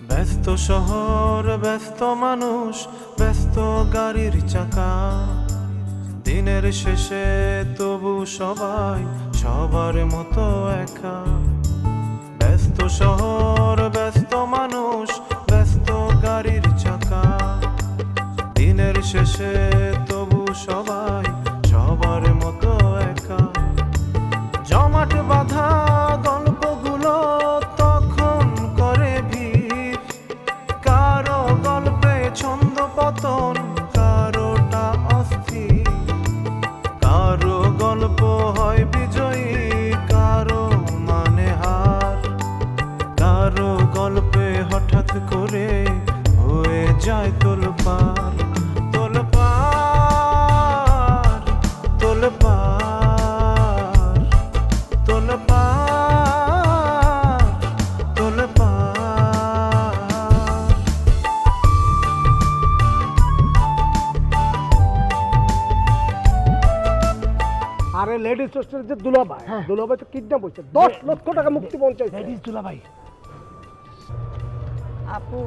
ব্যস্ত শহর, ব্যস্ত মানুষ, ব্যস্ত গাড়ির চাকা, দিনের শেষে তবু সবাই সবার মতো একা। ব্যস্ত শহর, ব্যস্ত মানুষ, ব্যস্ত গাড়ির চাকা, দিনের শেষে তবু সবাই সবার মতো একা। জমাট বাঁধা গল্পগুলো তখন করে ভিড়, কারো গল্পে ছন্দ পতন, কারোটা অস্থির, কারো গল্প হয় বিজয়ী, কারো মানে হার, কারো গল্পে হঠাৎ করে হয়ে যায় তোলপাড় তোলপাড় তোলপাড় তোলপাড় তোলপাড়। আরে লেডিস হোস্টেলের যে দুলাভাই, দুলাভাই তো কিডন্যাপ হয়েছে, 10 লক্ষ টাকা মুক্তি পৌঁছাইছে। লেডিস দুলাভাই, আপু,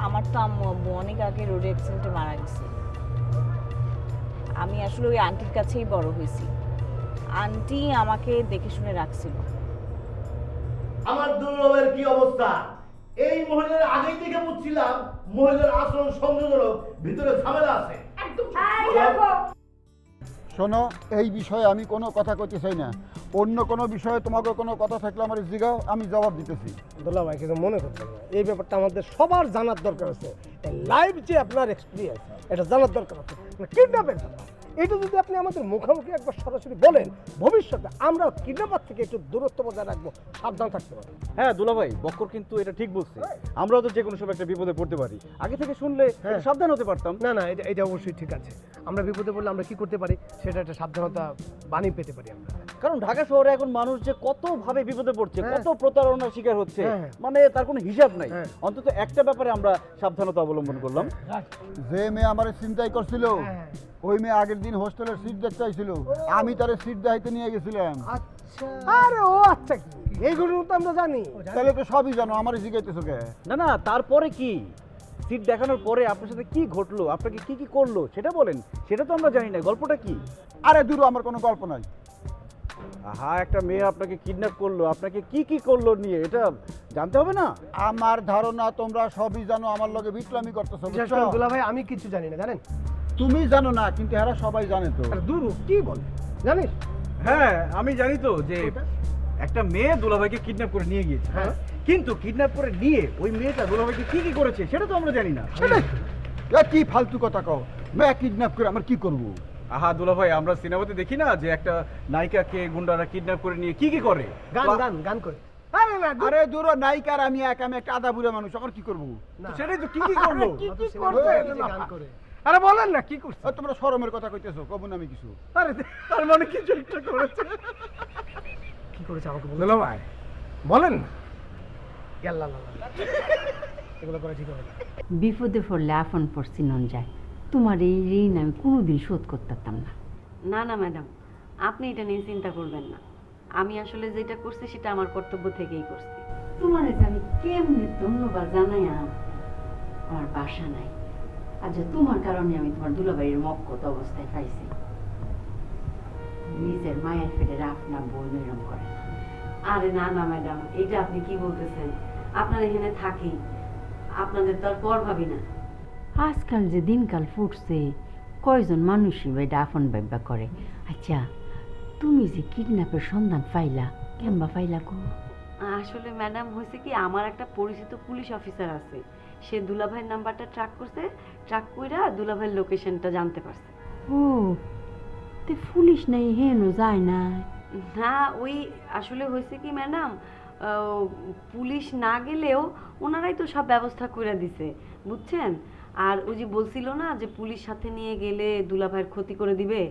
আমার তো আম্মু আব্বু অনেক আগে রোড অ্যাক্সিডেন্টে মারা গেছে। আমি আসলে ওই আন্টির কাছেই বড় হয়েছি। আন্টি আমাকে দেখে শুনে রাখছিল। আমার দুর্লভের কি অবস্থা? এই মহিলার আগেই থেকে বুঝছিলাম মহিলার আচরণ সন্দেহজনক, ভিতরে ঝামেলা আছে। শোনো, এই বিষয়ে আমি কোনো কথা কইতে চাই না। অন্য কোনো বিষয়ে তোমাকে কোনো কথা থাকলে আমার জিগাও, আমি জবাব দিতেছি। দুলাভাই কিন্তু মনে করতে হবে, এই ব্যাপারটা আমাদের সবার জানার দরকার আছে। লাইভ যে আপনার এক্সপিরিয়েন্স, এটা জানার দরকার আছে। কিডন্যাপের ব্যাপার, এটা যদি আপনি আমাদের মুখোমুখি একবার সরাসরি বলেন, ভবিষ্যতে আমরা কিডন্যাপার থেকে একটু দূরত্ব বজায় রাখবো, সাবধান থাকতে পারবো। হ্যাঁ দুলাভাই, বক্কর কিন্তু এটা ঠিক বলছে। আমরাও তো যে কোনো সময় একটা বিপদে পড়তে পারি, আগে থেকে শুনলে একটু সাবধান হতে পারতাম। না না, এটা অবশ্যই ঠিক আছে। আমরা বিপদে পড়লে আমরা কি করতে পারি, সেটা একটা সাবধানতা বানিয়ে পেতে পারি আমরা। কারণ ঢাকা শহরে এখন মানুষ যে কত ভাবে বিপদে পড়ছে, কত প্রতারণার শিকার হচ্ছে, হ্যাঁ। মানে তার কোনো হিসাব নাই। হ্যাঁ। অন্তত একটা ব্যাপারে আমরা সাবধানতা অবলম্বন করলাম। যে মেয়ে আমার চিন্তাই করছিল, ওই মেয়ে আগের দিন হোস্টেলের সিট দেখতে চাইছিল, আমি তার সিট দেখাইতে নিয়ে গেছিলাম। আরে ও আচ্ছা, কি এইগুলো তো আমরা জানি। তাহলে তো সবই জানো, আমার জিগাইতেছো কে? না না, তারপরে কি সিট দেখানোর পরে আপনার সাথে কি ঘটলো, আপনাকে কি কি করলো সেটা বলেন। সেটা তো আমরা জানি না, গল্পটা কি? আরে দূর, আমার কোনো গল্প নাই। আহা, একটা মেয়ে আপনাকে কিডন্যাপ করলো, আপনাকে কি কি করলো নিয়ে এটা জানতে হবে না? আমার ধারণা তোমরা সবই জানো, আমার লগে বিটলামি করতেছো। বিশেষ করে দুলাভাই, আমি কিছু জানি না, জানেন? তুমি জানো না, কিন্তু এরা সবাই জানে তো। আরে দূর, কি বল, জানিস? হ্যাঁ, আমি জানি তো যে একটা মেয়ে দুলাভাইকে কিডন্যাপ করে নিয়ে গিয়েছে। হ্যাঁ। কিন্তু কিডন্যাপ করে নিয়ে ওই মেয়েটা দুলাভাইকে কি কি করেছে সেটা তো আমরা জানি না। কি ফালতু কথা কও? মেয়ে কিডন্যাপ করে আমার কি করবো? আহা দুলাভাই, আমরা সিনেমাতে দেখি না যে একটা নায়িকাকে গুন্ডারা কিডন্যাপ করে নিয়ে কি কি করে? গান করে। আরে না, আরে দূর, নায়িকার আমি আমি একটা আধা বুড়া মানুষ, আমার কি করবো? তো সেটাই তো, কি কি করলো? কি কি করবে? গান করে। আরে বলেন না, কি করছে? আর তোমরা শরমের কথা কইতেছো, কব না আমি কিছু। আরে তার মানে কিছু একটা করেছে। কি করেছে আমাকে বলে ভাই, বলেন না। ইয়াল্লা লা লা। এগুলো করে ঠিক হবে না। বিপদে পড়লে আপন পর চিনন যায়। তোমার এই ঋণ আমি কোনোদিন শোধ করতে পারতাম না। না না ম্যাডাম, আপনি এটা নিয়ে চিন্তা করবেন না। আমি আসলে যেটা করছি সেটা আমার কর্তব্য থেকেই করছি। তোমার যে আমি কেমনি ধন্যবাদ জানাই, আমার বাসা নাই। আচ্ছা, তোমার কারণে আমি তোমার দুলাবাড়ির মক্কত অবস্থায় পাইছি। নিজের মায়ের ফেলে আপনার বোন এরম করে না। আরে না না ম্যাডাম, এটা আপনি কি বলতেছেন? আপনার এখানে থাকি, আপনাদের তো আর পর ভাবি না। আজকাল যে দিনকাল ফুটছে, কয়জন মানুষই এটা আপন ব্যব্যা করে। আচ্ছা, তুমি যে কিডন্যাপের সন্ধান পাইলা, কেমবা পাইলা গো? আসলে ম্যাডাম, হয়েছে কি, আমার একটা পরিচিত পুলিশ অফিসার আছে, সে দুলাভাইয়ের নাম্বারটা ট্র্যাক করছে, ট্র্যাক কইরা দুলাভাইয়ের লোকেশনটা জানতে পারছে। ও, তে পুলিশ নাই হেনো যায় না? না, ওই আসলে হয়েছে কি ম্যাডাম, পুলিশ না গেলেও ওনারাই তো সব ব্যবস্থা করে দিছে, বুঝছেন? আর ওই যে বলছিল না যে পুলিশ সাথে নিয়ে গেলে দুলাভাইয়ের ক্ষতি করে দিবে,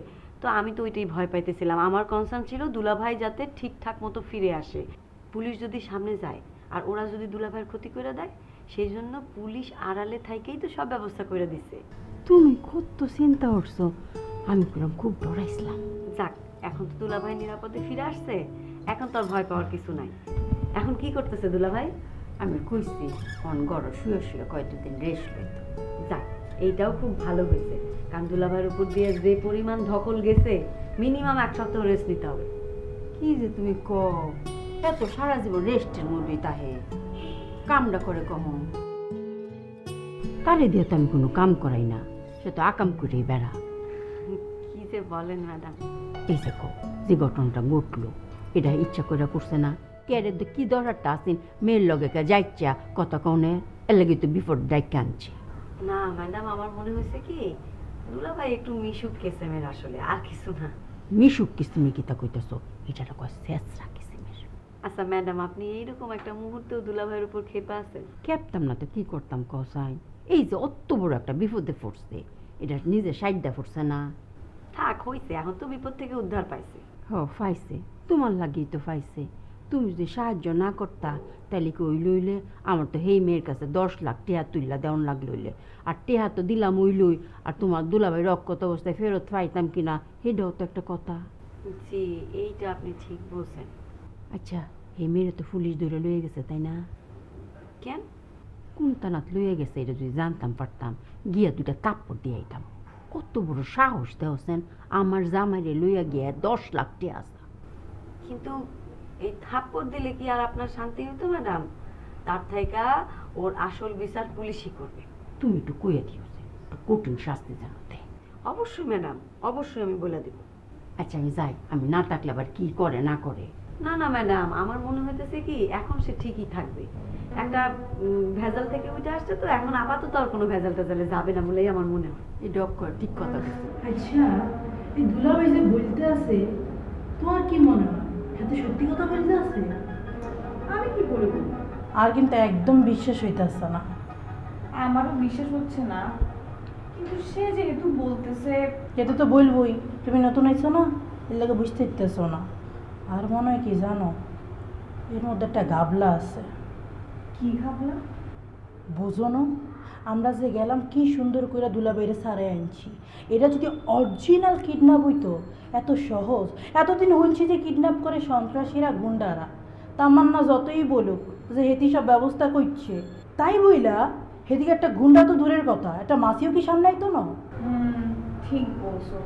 তো আমি তো ওইটাই ভয় পাইতেছিলাম। আমার কনসার্ন ছিল দুলাভাই যাতে ঠিকঠাক মতো ফিরে আসে। পুলিশ যদি সামনে যায় আর ওরা যদি দুলাভাইয়ের ক্ষতি করে দেয়, সেই জন্য পুলিশ আড়ালে থাইকেই তো সব ব্যবস্থা করে দিছে। তুমি কত চিন্তা করছো, আমি করলাম খুব ডরাইছিলাম। যাক, এখন তো দুলাভাই নিরাপদে ফিরে আসছে, এখন তো আর ভয় পাওয়ার কিছু নাই। এখন কি করতেছে দুলাভাই? আমি কইছি অন গড় শুয়ে শুয়ে কয়েকদিন রেস্ট লইতো। যাক, এইটাও খুব ভালো হয়েছে, কারণ দুলাভাইয়ের উপর দিয়ে যে পরিমাণ ধকল গেছে মিনিমাম 1 সপ্তাহ রেস্ট নিতে হবে। কি যে তুমি কও, এত সারা জীবন রেস্টের মধ্যেই তাহে কামটা করে কখন তারে দিয়ে তো আমি কোনো কাম করাই না, সে তো আকাম করেই বেড়া। কি যে বলেন ম্যাডাম। এই যে কও, যে ঘটনাটা ঘটলো এটা ইচ্ছা করে করছে না, কেরে কি দরকারটা আসেন মেয়ের লগে কে যাইচ্ছা কথা কনে, এর লাগে তো বিপদ ডাইকে আনছে। না ম্যাডাম, আমার মনে হয়েছে কি দুলাভাই একটু মিশুক কেসেমের, আসলে আর কিছু না। মিশুক কিসিমে কিতা কইতেছ, এটা কয় শেষরা কিসিমের। আচ্ছা ম্যাডাম, আপনি এইরকম একটা মুহূর্তেও দুলাভাইয়ের উপর ক্ষেপে আছেন? খেপতাম না তো কি করতাম কসাই, এই যে অত বড় একটা বিপদে পড়ছে, এটা নিজে সাইডটা পড়ছে না। থাক হইছে, এখন তো বিপদ থেকে উদ্ধার পাইছে। পাইছে, তোমার লাগেই তো পাইছে। তুমি যদি সাহায্য না করতা তাহলে কি ওই লইলে আমার তো হেই মেয়ের কাছে 10 লাখ টেহা তুললা দেওয়ান লাগলইলে, আর টেহা তো দিলাম ওই লই, আর তোমার দুলাভাই রক্ষত অবস্থায় ফেরত পাইতাম কিনা সেটাও তো একটা কথা। জি, এইটা আপনি ঠিক বলছেন। আচ্ছা, এই মেয়ের তো পুলিশ ধরে লইয়ে গেছে তাই না? কেন? কোন তানাত লইয়ে গেছে এটা যদি জানতাম পারতাম, গিয়া 2টা কাপড় দিয়ে আইতাম। কত বড় সাহস দেওছেন আমার জামাইরে লইয়া গিয়া 10 লাখ টেহা আসা। কিন্তু এই থাপ্পড় দিলে কি আর আপনার শান্তি হতো ম্যাডাম? তার থেকে ওর আসল বিচার পুলিশই করবে। তুমি একটু কইয়া দিওছে, একটু কঠিন শাস্তি জানাতে। অবশ্যই ম্যাডাম, অবশ্যই আমি বলে দেব। আচ্ছা আমি যাই, আমি না থাকলে আবার কি করে না করে। না না ম্যাডাম, আমার মনে হইতেছে কি এখন সে ঠিকই থাকবে। একটা ভেজাল থেকে উঠে আসছে তো, এখন আপাতত আর কোনো ভেজাল টেজালে যাবে না বলেই আমার মনে হয়। এই ডক্টর ঠিক কথা বলছে। আচ্ছা, এই দুলাভাই যে বলতে আছে, তোমার কি মনে হয় এত সত্যি কথা বলতে আছে? আমি কি বলব, আর কিন্তু একদম বিশ্বাস হইতেছে না। আমারও বিশ্বাস হচ্ছে না, কিন্তু সে যেহেতু বলতেছে। এটা তো বলবোই, তুমি নতুন আইছো না, এর লাগে বুঝতে পারতেছো না। আর মনে হয় কি জানো, এর মধ্যে একটা গাবলা আছে। কি ভাবলা? বুঝো না, আমরা যে গেলাম কি সুন্দর করে দুলাভাইরে সারে আনছি, এটা যদি অরিজিনাল কিডন্যাপ হইতো এত সহজ। এতদিন হয়েছে যে কিডন্যাপ করে সন্ত্রাসীরা গুন্ডারা, তামান্না যতই বলুক যে হেতি সব ব্যবস্থা করছে, তাই বইলা হেদিকে একটা গুন্ডা তো দূরের কথা, একটা মাসিও কি সামলাইতো না? ঠিক বলছো।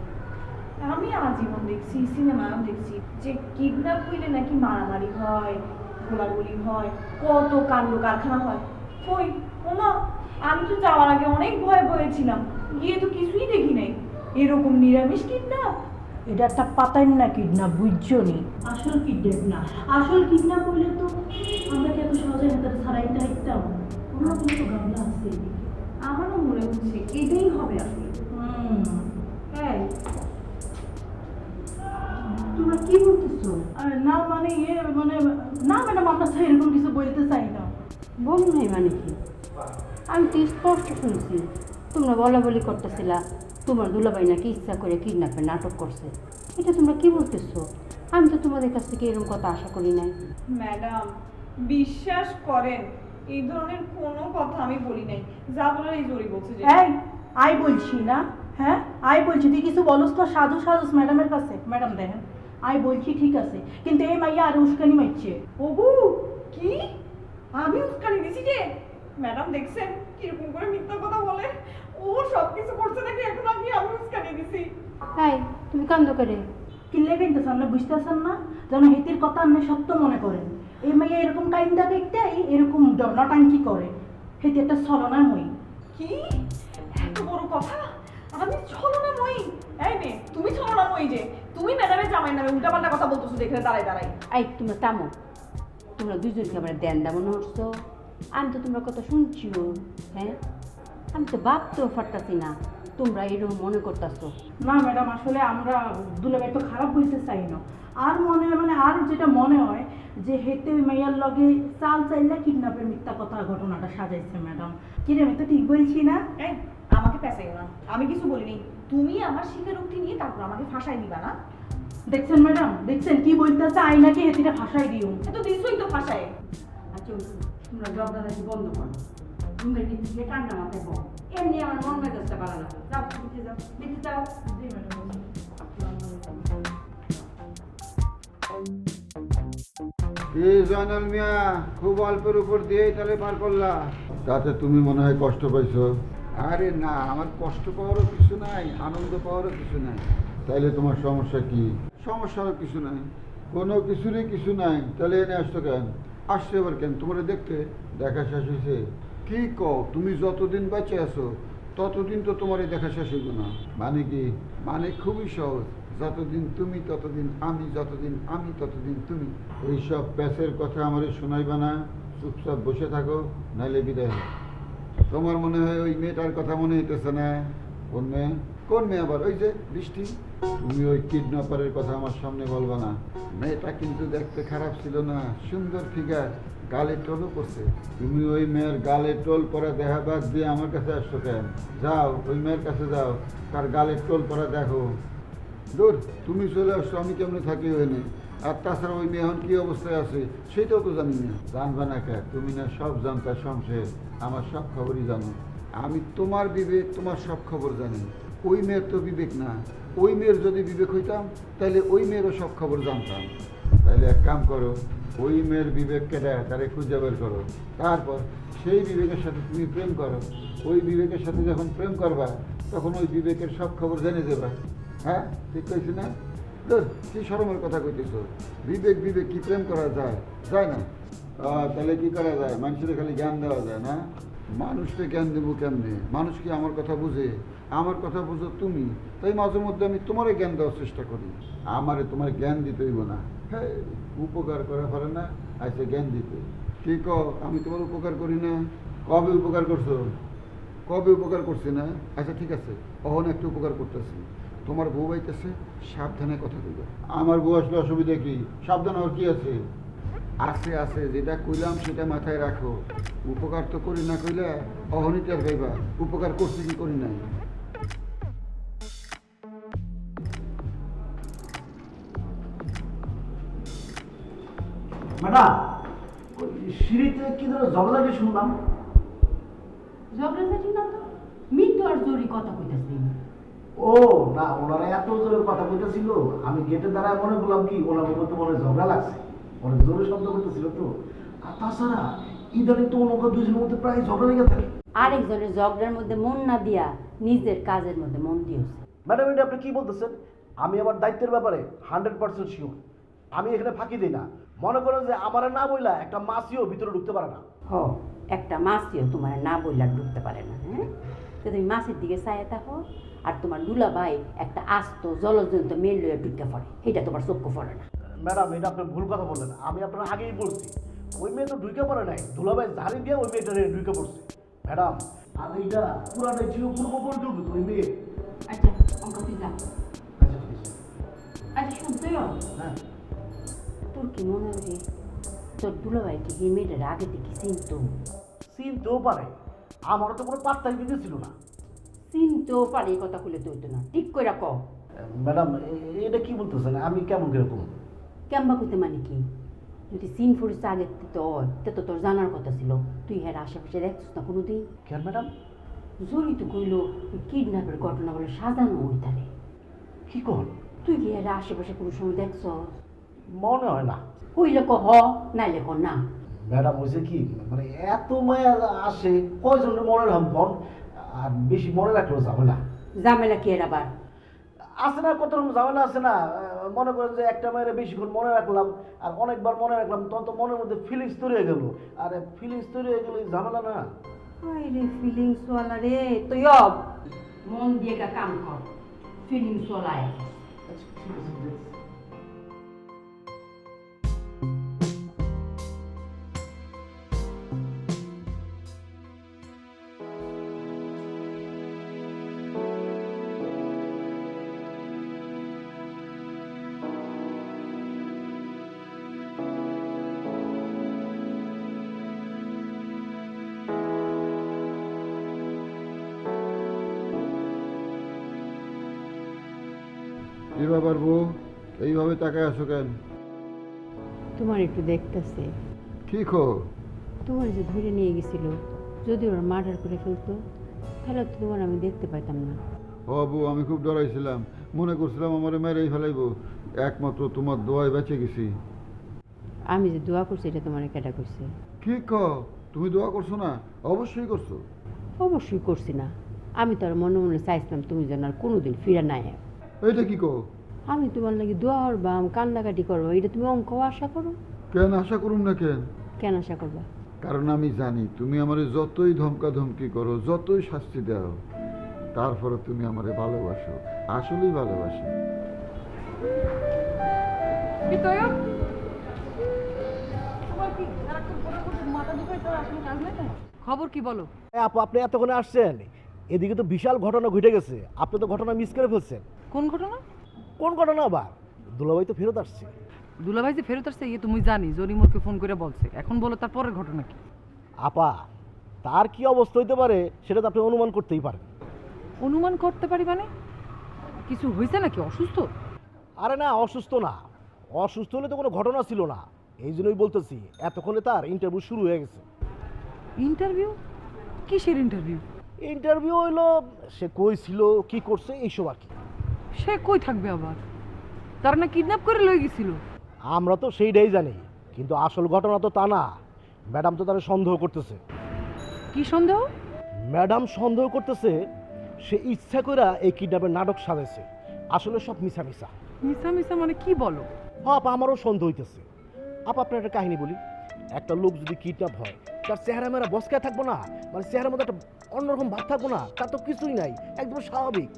আমি আজীবন দেখছি, সিনেমাও দেখছি যে কিডন্যাপ হইলে নাকি মারামারি হয়, গোলাগুলি হয়, কত কাণ্ড কারখানা হয়। কই ওমা, আমি তো যাওয়ার আগে অনেক ভয় ভয়েছিলাম, গিয়ে তো কিছুই দেখি নাই। এরকম নিরামিষ কিডন্যাপ? এটা একটা পাতাই না কিডন্যাপ, বুঝছো নি? আসল কিডন্যাপ না, আসল কিডন্যাপ হইলে তো আমরা কি এত সহজে হাতে ছাড়াইতে হাইতাম? ওনার কোনো তো গামলা আছে। আমারও মনে হচ্ছে এটাই হবে আসলে। হ্যাঁ, তোমরা কি বলতেছো? না মানে মানে না ম্যাডাম, আমরা তো এরকম কিছু বলতে চাই না। বল নাই মানে কি? আমি তো স্পষ্ট শুনছি তোমরা বলা বলি করতেছিলা তোমার দুলাভাই নাকি ইচ্ছা করে কিডন্যাপের নাটক করছে। এটা তোমরা কি বলতেছো? আমি তো তোমাদের কাছ থেকে এরকম কথা আশা করি নাই। ম্যাডাম বিশ্বাস করেন, এই ধরনের কোনো কথা আমি বলি নাই। যা বলার এই জোরই বলছে যে। এই আই বলছি না, হ্যাঁ আই বলছি, তুই কিছু বলস না সাধু সাধুস ম্যাডামের কাছে। ম্যাডাম দেখেন, আই বলছি ঠিক আছে, কিন্তু এই মাইয়া আর উস্কানি মারছে। ওগো কি আমি উস্কানি দিছি যে? ম্যাডাম দেখছেন কিরকম করে মিথ্যা কথা বলে? ও সব কিছু করছে নাকি এখন আমি উস্কানি দিছি? তাই তুমি কান্দ করে কিনলে কিনতেছেন না, বুঝতেছেন না যেন হেতির কথা আপনি সত্য মনে করেন। এই মাইয়া এরকম কাইন্দা দেখতেই এরকম নটাঙ্কি করে। হেতি একটা ছলনাময়ী। কি এত বড় কথা? আমি ছলনাময়ী? এই মেয়ে, তুমি ছলনাময়ী যে? তুমি ম্যাডামের জামাই নামে উল্টাপাল্টা কথা বলতেছো দেখে দাঁড়াই দাঁড়াই। এই তোমরা থামো, তোমরা দুজনকে আমার দেন দেমন হচ্ছো। আমি তো তোমরা কথা শুনছিও, হ্যাঁ আমি তো ভাবতেও পারতাছি না তোমরা এরকম মনে করতেছো। না ম্যাডাম, আসলে আমরা দুলাভাই তো খারাপ বলতে চাই না। আর মনে হয় মানে আর যেটা মনে হয় যে হেতে ওই মেয়ের লগে চাল চাইলে কিডন্যাপের মিথ্যা কথা ঘটনাটা সাজাইছে ম্যাডাম। কি রে, আমি তো ঠিক বলছি না? এই আমাকে পেঁচাইও না, আমি কিছু বলিনি। তুমি আমার স্বীকারোক্তি নিয়ে তারপর আমাকে ফাঁসাই দিবা না? দেখছেন ম্যাডাম, দেখছেন কি বলতেছে, আই নাকি হেতিটা ফাঁসাই দিও। এ তো দিছই তো ফাঁসায়। আচ্ছা তোমরা জবদাদাকে বন্ধ করো, তোমরা কিন্তু যে কান্না মাথায় বল, এমনি আমার মন মেজাজটা ভালো না। যাও নিচে যাও, নিচে যাও। জি ম্যাডাম। এই জয়নাল মিয়া খুব অল্পের উপর দিয়েই তাহলে পার করলা, তাতে তুমি মনে হয় কষ্ট পাইছো? আরে না, আমার কষ্ট পাওয়ারও কিছু নাই, আনন্দ পাওয়ারও কিছু নাই। তাইলে তোমার সমস্যা কি? সমস্যারও কিছু নাই, কোনো কিছুরই কিছু নাই। তাহলে এনে আসতো কেন? আসছে এবার কেন? তোমার দেখতে দেখা শেষ হয়েছে? কি কও তুমি? যতদিন বেঁচে আছো ততদিন তো তোমার দেখা শেষ হইব না। মানে কি? মানে খুবই সহজ, যতদিন তুমি ততদিন আমি, যতদিন আমি ততদিন তুমি। ওইসব প্যাসের কথা আমারে শোনাইবা না, চুপচাপ বসে থাকো, নাইলে বিদায় হও। তোমার মনে হয় ওই মেয়েটার কথা মনে হইতেছে না? কোন মেয়ে? কোন মেয়ে আবার? ওই যে বৃষ্টি। তুমি ওই কিডন্যাপারের কথা আমার সামনে বলবা না। মেয়েটা কিন্তু দেখতে খারাপ ছিল না, সুন্দর ফিগার, গালে টোলও করছে। তুমি ওই মেয়ের গালে টোল পরা দেখা বাদ দিয়ে আমার কাছে আসছো কেন? যাও ওই মেয়ের কাছে যাও, তার গালে টোল পরা দেখো। দূর, তুমি চলে আসছো, আমি কেমনে থাকি ওইনে? আর তাছাড়া ওই মেয়ে এখন কি অবস্থায় আছে সেটাও তো জানি না। জানবা না কে? তুমি না সব জানতা সংসার, আমার সব খবরই জানো। আমি তোমার বিবেক, তোমার সব খবর জানি। ওই মেয়ের তো বিবেক না। ওই মেয়ের যদি বিবেক হইতাম তাহলে ওই মেয়েরও সব খবর জানতাম। তাহলে এক কাম করো, ওই মেয়ের বিবেক কেটে তারে খুঁজে বের করো, তারপর সেই বিবেকের সাথে তুমি প্রেম করো। ওই বিবেকের সাথে যখন প্রেম করবা তখন ওই বিবেকের সব খবর জেনে যাবা। হ্যাঁ, ঠিক কইছি না? ধর, কি শরমের কথা কইতেছ? বিবেক বিবেক কি প্রেম করা যায়? যায় না। তাহলে কি করা যায়? মানুষের খালি জ্ঞান দেওয়া যায় না? মানুষকে জ্ঞান দেবো কেমনে? মানুষ কি আমার কথা বুঝে? আমার কথা বুঝো তুমি, তাই মাঝে মধ্যে আমি তোমারে জ্ঞান দেওয়ার চেষ্টা করি। আমারে তোমার জ্ঞান দিতে হইব না। হ্যাঁ, উপকার করা পারে না, আচ্ছা জ্ঞান দিতে। কি কও, আমি তোমার উপকার করি না? কবে উপকার করছো? কবে উপকার করছি না? আচ্ছা ঠিক আছে, অহন একটা উপকার করতেছি। তোমার বউ আইতেছে, সাবধানে কথা কইবা। আমার বউ আসলে অসুবিধা কি? সাবধান হওয়ার কি আছে? আছে আছে, যেটা কইলাম সেটা মাথায় রাখো। উপকার তো করি না কইলে অহনই টের পাইবা উপকার করছি কি করি নাই। ম্যাডাম, ওই সিঁড়িতে কি ধরো ঝগড়াঝাটি শুনলাম? ঝগড়াঝাটি না তো, মৃত্যু আর জোরি কথা কইতাছি। ও না, ওনারা এত জোরে কথা বলতেছিল, আমি গেটে দাঁড়ায় মনে করলাম কি ওনার মধ্যে মনে হয় ঝগড়া লাগছে, অনেক জোরে শব্দ করতেছিল তো। আর তাছাড়া ইদানিং তো ওনাকে দুজনের মধ্যে প্রায় ঝগড়া লেগে থাকে। আরেকজনের ঝগড়ার মধ্যে মন না দিয়া নিজের কাজের মধ্যে মন দিয়েছে। ম্যাডাম, এটা আপনি কি বলতেছেন? আমি আমার দায়িত্বের ব্যাপারে 100% শিওর। আমি এখানে ফাঁকি দিই না। মনে করেন যে আমার না বইলা একটা মাছিও ভিতরে ঢুকতে পারে না। হ, একটা মাছিও তোমার না বইলা ঢুকতে পারে না। হ্যাঁ, তো তুমি মাছের দিকে চাইয়া থাকো, আর তোমার দুলাভাই একটা আস্ত জলজন্ত মেল লইয়া ঢুকতে পারে, এটা তোমার চক্ষু পড়ে না। ম্যাডাম, এটা আপনি ভুল কথা বললেন। আমি আপনার আগেই বলছি, ওই মেয়ে তো ঢুকে পড়ে নাই, দুলাভাই ঝাড়ি দিয়ে ওই মেয়েটা ঢুকে পড়ছে। ম্যাডাম, আর এইটা পুরাটাই ছিল পূর্ব পরিকল্পিত ওই মেয়ে। আচ্ছা, অঙ্ক তুই যা। আচ্ছা ঠিক আছে। আচ্ছা শুন তুইও, হ্যাঁ, তোর কি মনে হয় রে, তোর দুলাভাই কি এই মেয়েটার আগে থেকে চিনতো? চিনতেও পারে, আমারও তো কোনো পাত্তাই দিতেছিল না। চিনতেও পারে, এই কথা খুলে তুই তো না, ঠিক করে রাখ। ম্যাডাম, এটা কি বলতেছেন? আমি কেমন কিরকম? কেম্বা কইতে মানে কি? যদি সিন ফুরিস আগে তো তো তোর জানার কথা ছিল, তুই হের আশেপাশে দেখছিস না কোনোদিন? কেন ম্যাডাম? জড়িত কইল কিডন্যাপের ঘটনা বলে সাজানো ওইটারে। কি কর? তুই কি হের আশেপাশে কোনো সময় দেখছ? মনে হয় না। কইলে ক হ, নাইলে ক না। ম্যাডাম, হয়েছে কি, মানে এত মায়া আসে, কয়জনের মনে রাখবেন? আর বেশি মনে রাখলেও ঝামেলা। ঝামেলা কি এর আবার? আছে না, কত রকম ঝামেলা আছে না। মনে করেন যে একটা মেয়ের বেশিক্ষণ মনে রাখলাম আর অনেকবার মনে রাখলাম, তখন তো মনের মধ্যে ফিলিংস তৈরি হয়ে গেল। আর ফিলিংস তৈরি হয়ে গেলে ঝামেলা না। হাই রে ফিলিংস ওয়ালা রে, তুই মন দিয়ে কাম কর, ফিলিংস ওয়ালা। আচ্ছা ঠিক আছে, দেখছি। কি ব্যাপার বউ, এইভাবে তাকায় আছো কেন? তোমার একটু দেখতেছে। কি খো? তোমার যে ধরে নিয়ে গেছিল, যদি ওরা মার্ডার করে ফেলতো তাহলে তো তোমার আমি দেখতে পাইতাম না। ও বউ, আমি খুব ডরাইছিলাম, মনে করছিলাম আমার মেরেই ফেলাইবো। একমাত্র তোমার দোয়ায় বেঁচে গেছি। আমি যে দোয়া করছি এটা তোমার কেটা করছে? কি তুমি দোয়া করছো না? অবশ্যই করছো। অবশ্যই করছি না, আমি তো আর মনে মনে চাইছিলাম তুমি যেন আর কোনোদিন ফিরে নাই। এইটা কি আমি তোমার লাগি দোয়া করবাম, কান্দাকাটি করবো, এটা তুমি অঙ্ক আশা করো? কেন আশা করুম না কেন? কেন আশা করবা? কারণ আমি জানি তুমি আমারে যতই ধমকা ধমকি করো, যতই শাস্তি দাও, তারপরে তুমি আমারে ভালোবাসো, আসলেই ভালোবাসো। খবর কি বলো? আপু আপনি এতক্ষণে আসছেন, এদিকে তো বিশাল ঘটনা ঘটে গেছে, আপনি তো ঘটনা মিস করে ফেলছেন। কোন ঘটনা? কোন ঘটনা আবার? দুলাভাই তো ফেরত আসছে। দুলাভাই যে ফেরত আসছে তুমি জানি, জরিমোরকে ফোন করে বলছে। এখন বলো তার পরের ঘটনা কি? আপা তার কি অবস্থা হইতে পারে সেটা তো আপনি অনুমান করতেই পারেন। অনুমান করতে পারি মানে? কিছু হয়েছে নাকি? অসুস্থ? আরে না, অসুস্থ না। অসুস্থ হলে তো কোনো ঘটনা ছিল না, এই জন্যই বলতেছি এতক্ষণে তার ইন্টারভিউ শুরু হয়ে গেছে। ইন্টারভিউ? কিসের ইন্টারভিউ? ইন্টারভিউ হইলো সে কই ছিল, কি করছে, এইসব আর কি। সে কই থাকবে আবার? তার না কিডন্যাপ করে লয়ে গেছিল? আমরা তো সেইটাই জানি, কিন্তু আসল ঘটনা তো তা না। ম্যাডাম তো তারা সন্দেহ করতেছে। কি সন্দেহ? ম্যাডাম সন্দেহ করতেছে সে ইচ্ছা করে এই কিডন্যাপের নাটক সাজাইছে, আসলে সব মিছা মিছা। মিশা মিশা মানে কি বলো? আপা আমারও সন্দেহ হইতেছে। আপনার একটা কাহিনী বলি, একটা লোক যদি কিডন্যাপ হয় তার চেহারা মেরা বসকায় থাকবো না, মানে চেহারার মধ্যে একটা অন্যরকম ভাব থাকবো না, তার তো কিছুই নাই, একদম স্বাভাবিক।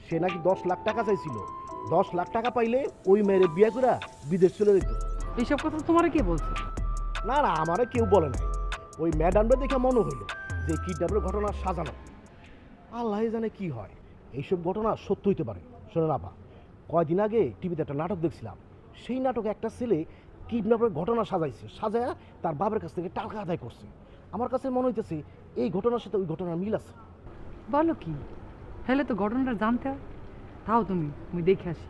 সে নাকি 10 লাখ টাকা চাইছিল, 10 লাখ টাকা পাইলে ওই মেয়ের বিয়ে করে বিদেশ চলে যেত। এইসব কথা তোমার কে বলছে? না না, আমারে কেউ বলে নাই, ওই ম্যাডামরা দেখে মনে হইলো যে কিডন্যাপের ঘটনা সাজানো। আল্লাহ জানে কি হয়, এইসব ঘটনা সত্য হইতে পারে। শোনেন আপা, কয়দিন আগে টিভিতে একটা নাটক দেখছিলাম, সেই নাটকে একটা ছেলে কিডন্যাপের ঘটনা সাজাইছে, সাজায়া তার বাবার কাছ থেকে টাকা আদায় করছে। আমার কাছে মনে হইতেছে এই ঘটনার সাথে ওই ঘটনার মিল আছে। বলো কি? হেলে তো ঘটনাটা জানতে হয়। তাও তুমি দেখে আসি।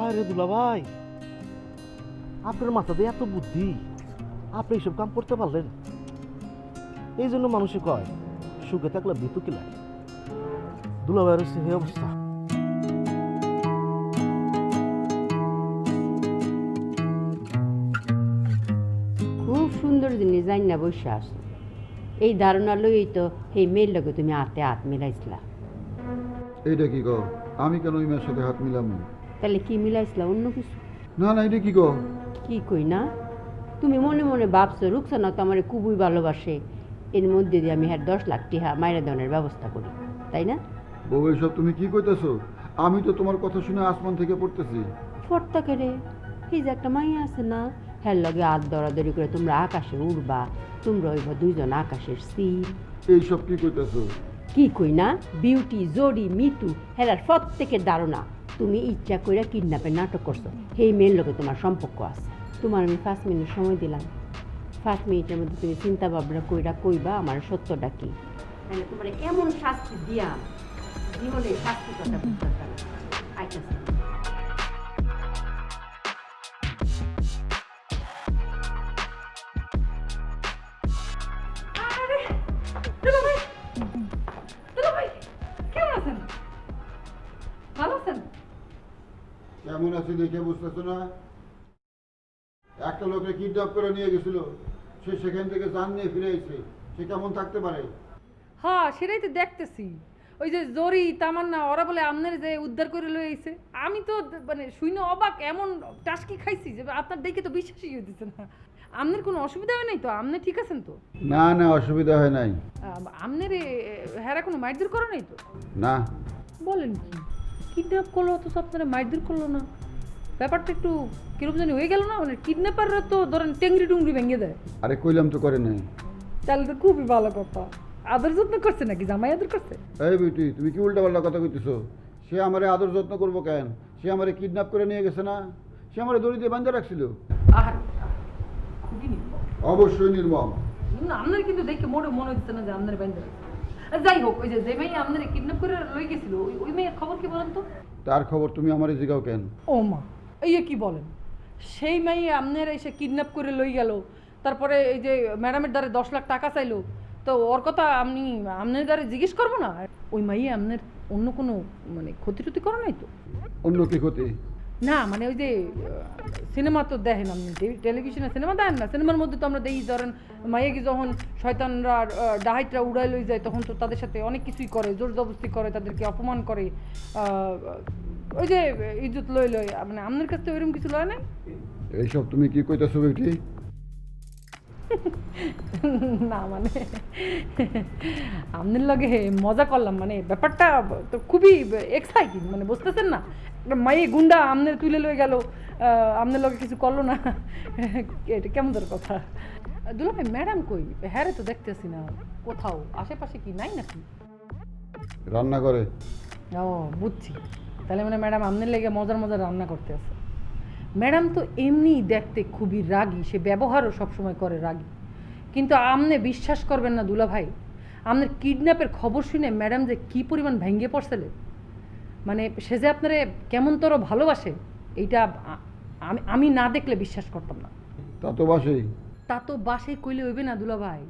আরে দুলা ভাই, আপনার মাথাতে এত বুদ্ধি, আপনি এইসব কাম করতে পারলেন। এই জন্য মানুষে কয় সুখে থাকলে বিতুকি লাগে। দুলা ভাইয়ের হচ্ছে এই অবস্থা। খুব সুন্দর জিনিস জানি না বসে আসে, এই ধারণা লইই তো এই মেয়ের লগে তুমি হাতে হাত মিলাইছিলা। এইটা কি আমি কেন ওই মেয়ের সাথে হাত মিলাম? তাহলে কি মিলাইছিলা? অন্য কিছু? না না, এটা কি কি কই না, তুমি মনে মনে ভাবছো রুকসানা তো আমার খুবই ভালোবাসে, এর মধ্যে দিয়ে আমি 10 লাখ টাকা মাইরা দেওয়ার ব্যবস্থা করি, তাই না? বউ এইসব তুমি কি কইতেছো? আমি তো তোমার কথা শুনে আসমান থেকে পড়তেছি। ফর্তা করে এই যে একটা মাইয়া আছে না, হ্যার লগে হাত দরাদরি করে তোমরা আকাশে উড়বা, তোমরা হইবা দুইজন আকাশের সিল। এইসব কি কইতেছো? কি কই না, বিউটি জড়ি মিতু হেরার প্রত্যেকের ধারণা তুমি ইচ্ছা কইরা কিডন্যাপের নাটক করছো, সেই মেয়ের লগে তোমার সম্পর্ক আছে। তোমার আমি 5 মিনিট সময় দিলাম, 5 মিনিটের মধ্যে তুমি চিন্তা ভাবনা কইবা আমার সত্যটা কি। তাহলে তোমার এমন শাস্তি দিয়া জীবনে শাস্তি কথা বুঝতে পারবে না। আইতাছে কেমন আছে দেখে বুঝতেছো না? একটা লোককে কিডন্যাপ করে নিয়ে গেছিল, সে সেখান থেকে জান নিয়ে ফিরে এসেছে, সে কেমন থাকতে পারে? হ্যাঁ, সেটাই তো দেখতেছি। ওই যে জরি তামান্না ওরা বলে আমনের যে উদ্ধার করে লয়ে আইছে, আমি তো মানে শুনে অবাক, এমন টাসকি খাইছি যে আপনার দেখে তো বিশ্বাসই হইতেছে না। আমনের কোনো অসুবিধা হয় নাই তো? আমনে ঠিক আছেন তো? না না, অসুবিধা হয় নাই। আমনের হেরা কোনো মারধর করে নাই তো? না। বলেন কি, কিডন্যাপ করলো অথচ আপনারা মারধর করলো না? ব্যাপারটা একটু কিরকম জানি হয়ে গেল না? মানে কিডন্যাপাররা তো ধরেন টেংরি টুংরি ভেঙে দেয়। আরে কইলাম তো করে নাই। তাহলে তো খুবই ভালো কথা। আদর যত্ন করছে নাকি? জামাই আদর করছে? এই বিউটি, তুমি কি উল্টাপাল্টা কথা কইতেছো? সে আমারে আদর যত্ন করবো কেন? সে আমারে কিডন্যাপ করে নিয়ে গেছে না? সে আমারে দড়ি দিয়ে বাঁধা রাখছিল। আর খুবই নির্মম। অবশ্যই নির্মম। না, আপনার কিন্তু দেখে মনে হচ্ছে না যে আপনার বাইন্দা। যাই হোক, ওই যে মেয়ে আপনার কিডন্যাপ করে লই গেছিল, ওই মেয়ের খবর কি বলেন তো? তার খবর তুমি আমারে জিগাও কেন? ও মা, এই কি বলেন? সেই মেয়ে আপনার এসে কিডন্যাপ করে লই গেল, তারপরে এই যে ম্যাডামের দ্বারে 10 লাখ টাকা চাইলো, তো ওর কথা আপনার দ্বারে জিজ্ঞেস করবো না? ওই মাইয়ে আপনার অন্য কোনো মানে ক্ষতি টতি করে নাই তো? অন্য কি ক্ষতি? না মানে ওই যে সিনেমা তো দেখেন আপনি, টেলিভিশনে সিনেমা দেখেন না? সিনেমার মধ্যে তো আমরা দেখি, ধরেন মাইয়াকে যখন শয়তানরা ডাহাইতরা উড়াই লই যায় তখন তো তাদের সাথে অনেক কিছুই করে, জোর জবরদস্তি করে, তাদেরকে অপমান করে, ওই যে ইজ্জত লই লই, মানে আপনার কাছে তো ওইরকম কিছু লয় নাই? এইসব তুমি কি কইতেছো বেটি? না মানে আপনার লগে মজা করলাম, মানে ব্যাপারটা তো খুবই এক্সাইটিং, মানে বুঝতেছেন না? একটা মাইয়ে গুন্ডা আপনার তুলে লয়ে গেল, আপনার লগে কিছু করলো না, এটা কেমন ধর কথা? দুলাভাই ম্যাডাম কই? হ্যাঁ রে তো দেখতেছি না কোথাও, আশেপাশে কি নাই নাকি? রান্না করে। ও বুঝছি, তাহলে মানে ম্যাডাম আপনার লেগে মজার মজার রান্না করতে আছে। ম্যাডাম তো এমনি দেখতে খুবই রাগী, সে ব্যবহারও সবসময় করে রাগী, কিন্তু আপনি বিশ্বাস করবেন না দুলাভাই, আপনার কিডন্যাপের খবর শুনে ম্যাডাম যে কি পরিমাণ ভেঙে পড়ছিলে, মানে সে যে আপনারে কেমন তোর ভালোবাসে এইটা আমি না দেখলে বিশ্বাস করতাম না। তা তো বাসেই। তা তো বাসায় কইলে হইবে না দুলাভাই,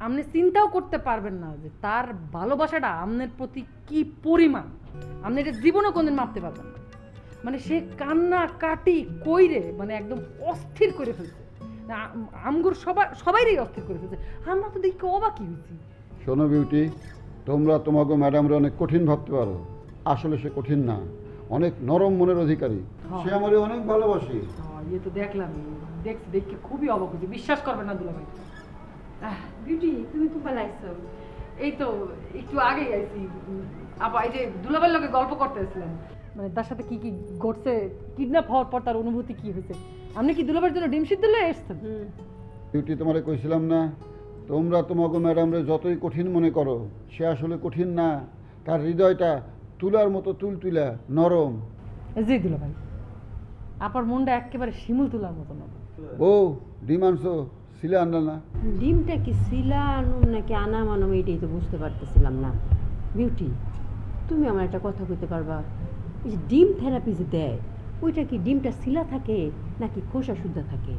আপনি চিন্তাও করতে পারবেন না যে তার ভালোবাসাটা আপনার প্রতি কি পরিমাণ, আপনি এটা জীবনে কোনদিন মাপতে পারবেন না। মানে সে কান্না কাটি কইরে মানে একদম অস্থির করে ফেলছে, আমগুর সবাইরই অস্থির করে ফেলছে, আমরা তো দেখি অবাকই হয়েছি। শোনো বিউটি, তোমরা তোমাকে ম্যাডামরা অনেক কঠিন ভাবতে পারো, আসলে সে কঠিন না, অনেক নরম মনের অধিকারী। সে আমারে অনেক ভালোবাসে। ইয়ে তো দেখলাম, দেখি খুবই অবাক হয়েছি, বিশ্বাস করবেন না দুলাভাই। বিউটি তুমি খুব ভালো আইছো। এই তো একটু আগেই আইছি, আবার এই যে দুলাভাইয়ের লগে গল্প করতে আসছিলাম, মানে তার সাথে কি কি ঘটছে, কিডন্যাপ হওয়ার পর তার অনুভূতি কি হয়েছে। আপনি কি দুলাভাইয়ের জন্য ডিম সিদ্ধ লয়ে এসছেন? বিউটি, তোমারে কইছিলাম না, তোমরা তোমাকে ম্যাডামরে যতই কঠিন মনে করো, সে আসলে কঠিন না, তার হৃদয়টা তুলার মতো তুলতুলা নরম। জি দুলাভাই, আপার মনটা একেবারে শিমুল তুলার মতো নরম। ও ডিম আনছো, সিলা আনলা না? ডিমটা কি সিলা আনুম নাকি আনা মানুম এটাই তো বুঝতে পারতেছিলাম না। বিউটি, তুমি আমার একটা কথা কইতে পারবা, এই যে ডিম থেরাপি যে দেয়, ওইটা কি ডিমটা সিলা থাকে নাকি খোসা শুদ্ধ থাকে?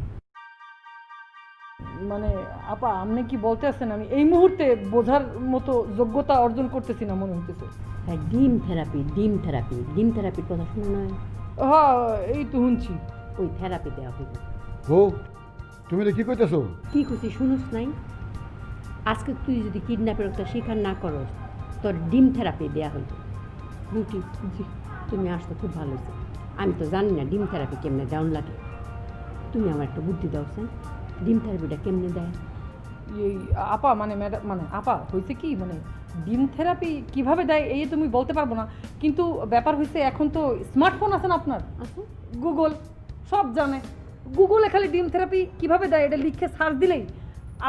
মানে আপা আপনি কি বলতে আছেন আমি এই মুহূর্তে বোঝার মতো যোগ্যতা অর্জন করতেছি না মনে হইতেছে। হ্যাঁ, ডিম থেরাপির কথা শুনে নয়? হ্যাঁ এই তো শুনছি। ওই থেরাপি দেওয়া হইব। ও তুমি কি কইতেছো? কি কইছি শুনুস নাই? আজকে তুই যদি কিডন্যাপের একটা স্বীকার না করস, তোর ডিম থেরাপি দেওয়া হইব। বিউটি, তুমি আসতো খুব ভালো হয়েছে। আমি তো জানি না ডিম থেরাপি কেমনে দেওয়ান লাগে, তুমি আমার একটা বুদ্ধি দাও স্যার, ডিম থেরাপিটা কেমনে দেয়? এই আপা মানে ম্যাডাম মানে আপা হয়েছে কি, মানে ডিম থেরাপি কিভাবে দেয় এই তুমি বলতে পারবো না, কিন্তু ব্যাপার হয়েছে এখন তো স্মার্টফোন আছে না আপনার, গুগল সব জানে, গুগলে খালি ডিম থেরাপি কিভাবে দেয় এটা লিখে সার্চ দিলেই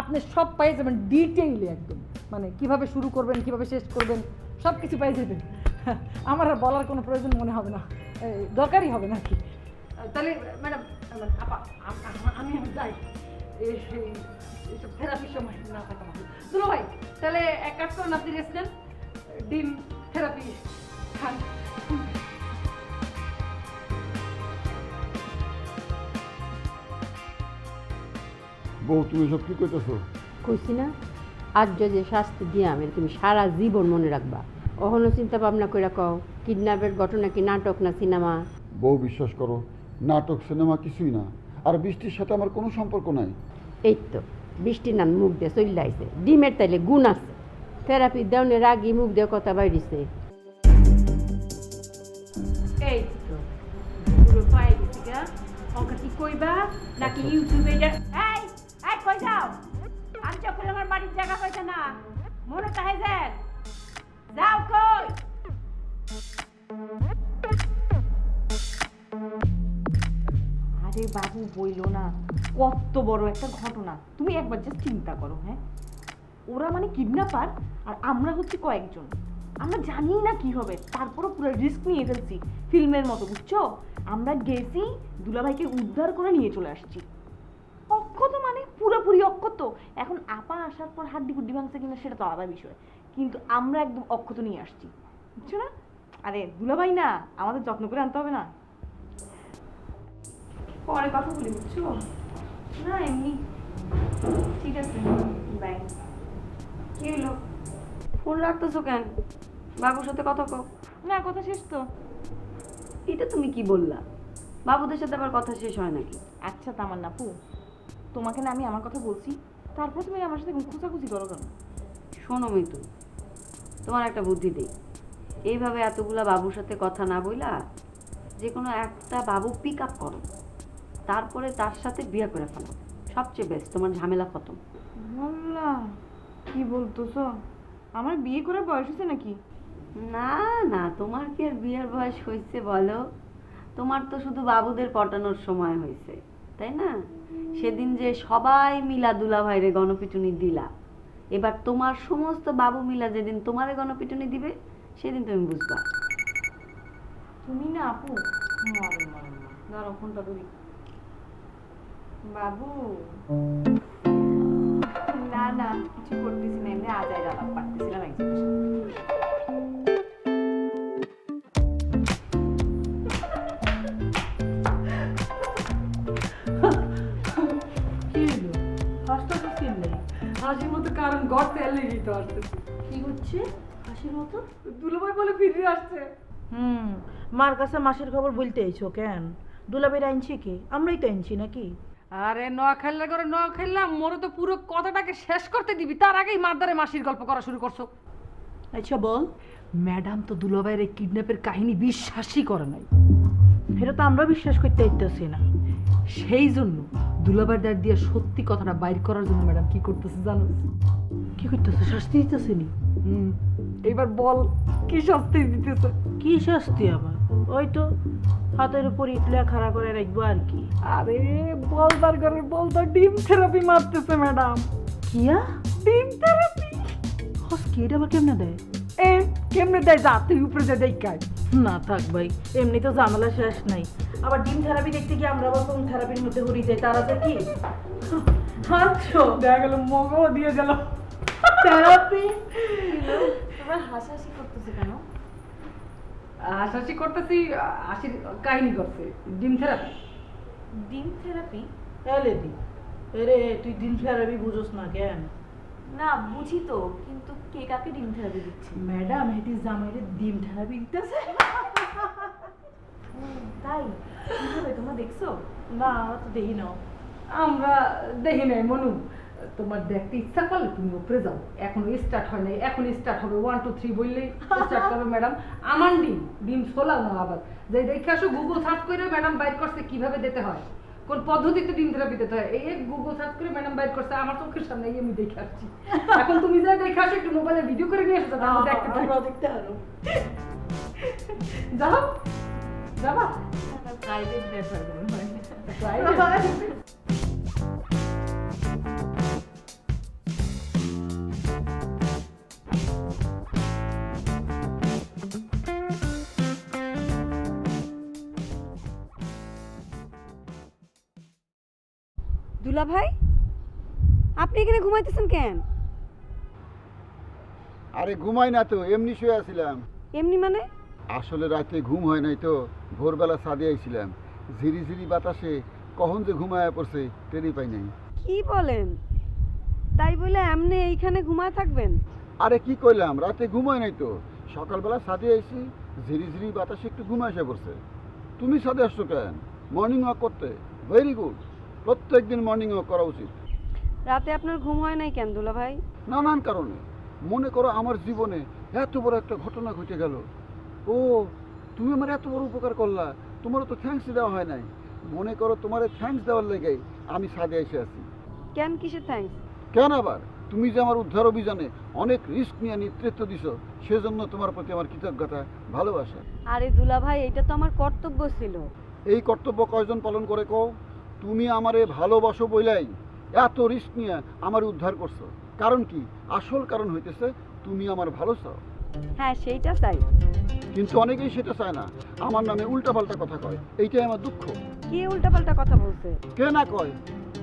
আপনি সব পেয়ে যাবেন ডিটেইলে একদম, মানে কিভাবে শুরু করবেন কিভাবে শেষ করবেন সব কিছু পেয়ে যাবেন। আমার আর বলার কোনো প্রয়োজন মনে হবে না, দরকারই হবে না কি। তাহলে ম্যাডাম আপা আমি যাই, এইসব থেরাপির সময় না থাকা ভালো। দুলো ভাই তাহলে এক কাজ করেন, আপনি রেস্ট নেন, ডিম থেরাপি খান। বউ তুমি সব কি কইতেছো? কইছি না, আজ যে শাস্তি দিয়ে আমি তুমি সারা জীবন মনে রাখবা। অহনো চিন্তা ভাবনা করে কও, কিডন্যাপের ঘটনা কি নাটক না সিনেমা? বউ বিশ্বাস করো, নাটক সিনেমা কিছুই না, আর বৃষ্টির সাথে আমার কোনো সম্পর্ক নাই। এই তো বৃষ্টির নাম মুখ দিয়ে চলে আইছে, ডিমের তাইলে গুণ আছে, থেরাপি দেওয়ানের আগে মুখ দিয়ে কথা বাইরিছে। এই তো পুরো পাই গেছি গা, অঙ্ক কি কইবা নাকি ইউটিউবে এই এই কই যাও? আমি যখন আমার বাড়ির জায়গা পাইছে না, মনে তাহে যান যাও কই? আরে বাবু বইলো না, কত বড় একটা ঘটনা, তুমি একবার জাস্ট চিন্তা করো। হ্যাঁ, ওরা মানে কিডন্যাপার আর আমরা হচ্ছে কয়েকজন, আমরা জানি না কি হবে, তারপরও পুরো রিস্ক নিয়ে ফেলছি ফিল্মের মতো, বুঝছো? আমরা গেছি দুলাভাইকে উদ্ধার করে নিয়ে চলে আসছি। অক্ষত মানে পুরোপুরি অক্ষত, এখন আপা আসার পর হাড্ডি গুড্ডি ভাঙছে কিনা সেটা তো আলাদা বিষয়, কিন্তু আমরা একদম অক্ষত নিয়ে আসছি, বুঝছো না? আরে দুলাভাই না, আমাদের যত্ন করে আনতে হবে না? পরে কথা বলি, বুঝছো? না এমনি, ঠিক আছে, বাই। কি হলো? ফোন রাখতেছো কেন? বাবুর সাথে কথা কও। না, কথা শেষ তো। এটা তুমি কি বললা? বাবুদের সাথে আবার কথা শেষ হয় নাকি? আচ্ছা তামান্না আপু, তোমাকে না আমি আমার কথা বলছি, তারপর তুমি আমার সাথে খুঁচাখুচি করো কেন? শোনো মিতু, তোমার একটা বুদ্ধি দেই। এইভাবে এতগুলা বাবুর সাথে কথা না বইলা যে কোনো একটা বাবু পিক আপ করো, তারপরে তার সাথে বিয়ে করে ফেলো। সবচেয়ে বেস্ট, তোমার ঝামেলা খতম। আল্লাহ, কি বলতেছো? আমার বিয়ে করার বয়স হয়েছে নাকি? না না, তোমার কি আর বিয়ের বয়স হয়েছে বলো? তোমার তো শুধু বাবুদের পটানোর সময় হয়েছে, তাই না? সেদিন যে সবাই মিলা দুলাভাইরে গণপিটুনি দিলা, এবার তোমার সমস্ত বাবু মিলা যেদিন তোমারে গণপিটুনি দিবে সেদিন তুমি বুঝবা। তুমি না আপু, ধরো ফোনটা ধরি। বাবু না না, কিছু করতেছি না, এমনি আজাই আলাপ পারতেছিলাম একজনের সাথে। কি হলো? হাসতেছিস কেন? হাসির মতো কারণ গর্তে লেগেই তো আসতেছে। কি হচ্ছে হাসির মতো? দুলাভাই বলে ফিরে আসছে। মার কাছে মাসির খবর বলতে আইছো কেন? দুলাবের আনছি কি? আমরাই তো আনছি নাকি? আরে খেললে করে খেললাম, মোরে তো পুরো কথাটাকে শেষ করতে দিবি, তার আগেই মারদারে মাসির গল্প করা শুরু করছো। আচ্ছা বল। ম্যাডাম তো দুলাভাইয়ের এই কিডন্যাপের কাহিনী বিশ্বাসই করে নাই। এটা তো আমরা বিশ্বাস করতে পারতেছি না। সেই জন্য দুলাভাইয়ের দাঁড় দিয়ে সত্যি কথাটা বাইর করার জন্য ম্যাডাম কি করতেছে জানো? কি করতেছে? শাস্তি দিতেছে নি? এইবার বল কি শাস্তি দিতেছে? কি শাস্তি আবার? ওই তো হাতের উপর ইটলা খাড়া করে রাখবো আর কি। আরে বলদার ঘরের বলদা ডিম থেরাপি মারতেছে ম্যাডাম। কিয়া? ডিম থেরাপি? হস কি? এটা আবার কেমনে দেয়? এ কেমনে দেয়? যা তুই উপরে যা দেখায়। না থাক ভাই, এমনি তো ঝামেলা শেষ নাই। আবার ডিম থেরাপি দেখতে কি আমরা আবার কোন থেরাপির মধ্যে হরি যাই? তারা যে কি হাঁটছো দেখা গেল মগও দিয়ে গেল থেরাপি। তোমার হাসাহাসি করতেছে কেন? হাসাহাসি করতেছি, হাসির কাহিনী করছে। ডিম থেরাপি। ডিম থেরাপি? এলে দি এরে, তুই ডিম থেরাপি বুঝোস না কেন? না বুঝি তো, কিন্তু কে কাকে ডিম থেরাপি দিচ্ছে? ম্যাডাম হেটি জামাইরে ডিম থেরাপি দিতেছে। তাই? কিভাবে, তোমরা দেখছো? না আমরা তো দেখি না। আমরা দেখি নাই মনু, তোমার দেখতে ইচ্ছা করলে তুমি উপরে যাও। এখন স্টার্ট হয় নাই, এখন স্টার্ট হবে। 1 2 3 বললেই স্টার্ট করবে ম্যাডাম। আমার ডিম ছোলা না, আবার যে দেখে আসো গুগল সার্চ করে ম্যাডাম বাইর করছে কিভাবে দিতে হয়, কোন পদ্ধতিতে ডিম থেরাপি দিতে হয়। এই গুগল সার্চ করে ম্যাডাম বাইর করছে, আমার চোখের সামনে আমি দেখে আসছি। এখন তুমি যা দেখে আসো, একটু মোবাইলে ভিডিও করে নিয়ে আসো, আমি দেখতে পাই। আমরা দেখতে পারো। যাও যাবা প্রাইভেট ব্যাপার মনে হয়। দুলাভাই, আপনি এখানে ঘুমাইতেছেন কেন? আরে ঘুমাই না তো, এমনি শুয়ে আছিলাম। এমনি মানে? আসলে রাতে ঘুম হয় নাই তো, ভোরবেলা ছাদে আইছিলাম। ঝিরি ঝিরি বাতাসে কখন যে ঘুমায়া পড়ছে টেরই পাই নাই। কি বলেন? তাই বলে এমনি এইখানে ঘুমায় থাকবেন? আরে কি কইলাম, রাতে ঘুম হয় নাই তো, সকালবেলা ছাদে আইছি, ঝিরি ঝিরি বাতাসে একটু ঘুম আসে পড়ছে। তুমি ছাদে আসছো কেন? মর্নিং ওয়াক করতে? ভেরি গুড, প্রত্যেক দিন মর্নিং ওয়াক করা উচিত। রাতে আপনার ঘুম হয় নাই কেন দুলাভাই? নানান কারণে। মনে করো আমার জীবনে এত বড় একটা ঘটনা ঘটে গেল। ও, তুমি আমার এত বড় উপকার করলা, তোমারও তো থ্যাঙ্কস দেওয়া হয় নাই। মনে করো তোমার থ্যাঙ্কস দেওয়ার লেগেই আমি ছাদে এসে আছি। কেন, কিসের থ্যাঙ্কস? কেন আবার? তুমি যে আমার উদ্ধার অভিযানে অনেক রিস্ক নিয়ে নেতৃত্ব দিছো, সেজন্য তোমার প্রতি আমার কৃতজ্ঞতা, ভালোবাসা। আরে দুলাভাই, এটা তো আমার কর্তব্য ছিল। এই কর্তব্য কয়জন পালন করে কও? তুমি আমারে ভালোবাসো বইলাই এত রিস্ক নিয়ে আমার উদ্ধার করছো। কারণ কি? আসল কারণ হইতেছে তুমি আমার ভালো চাও। হ্যাঁ, সেইটা চাই। কিন্তু অনেকেই সেটা চায় না, আমার নামে উল্টাপাল্টা কথা কয়। এইটাই আমার দুঃখ। কে উল্টাপাল্টা কথা বলছে? কে না কয়?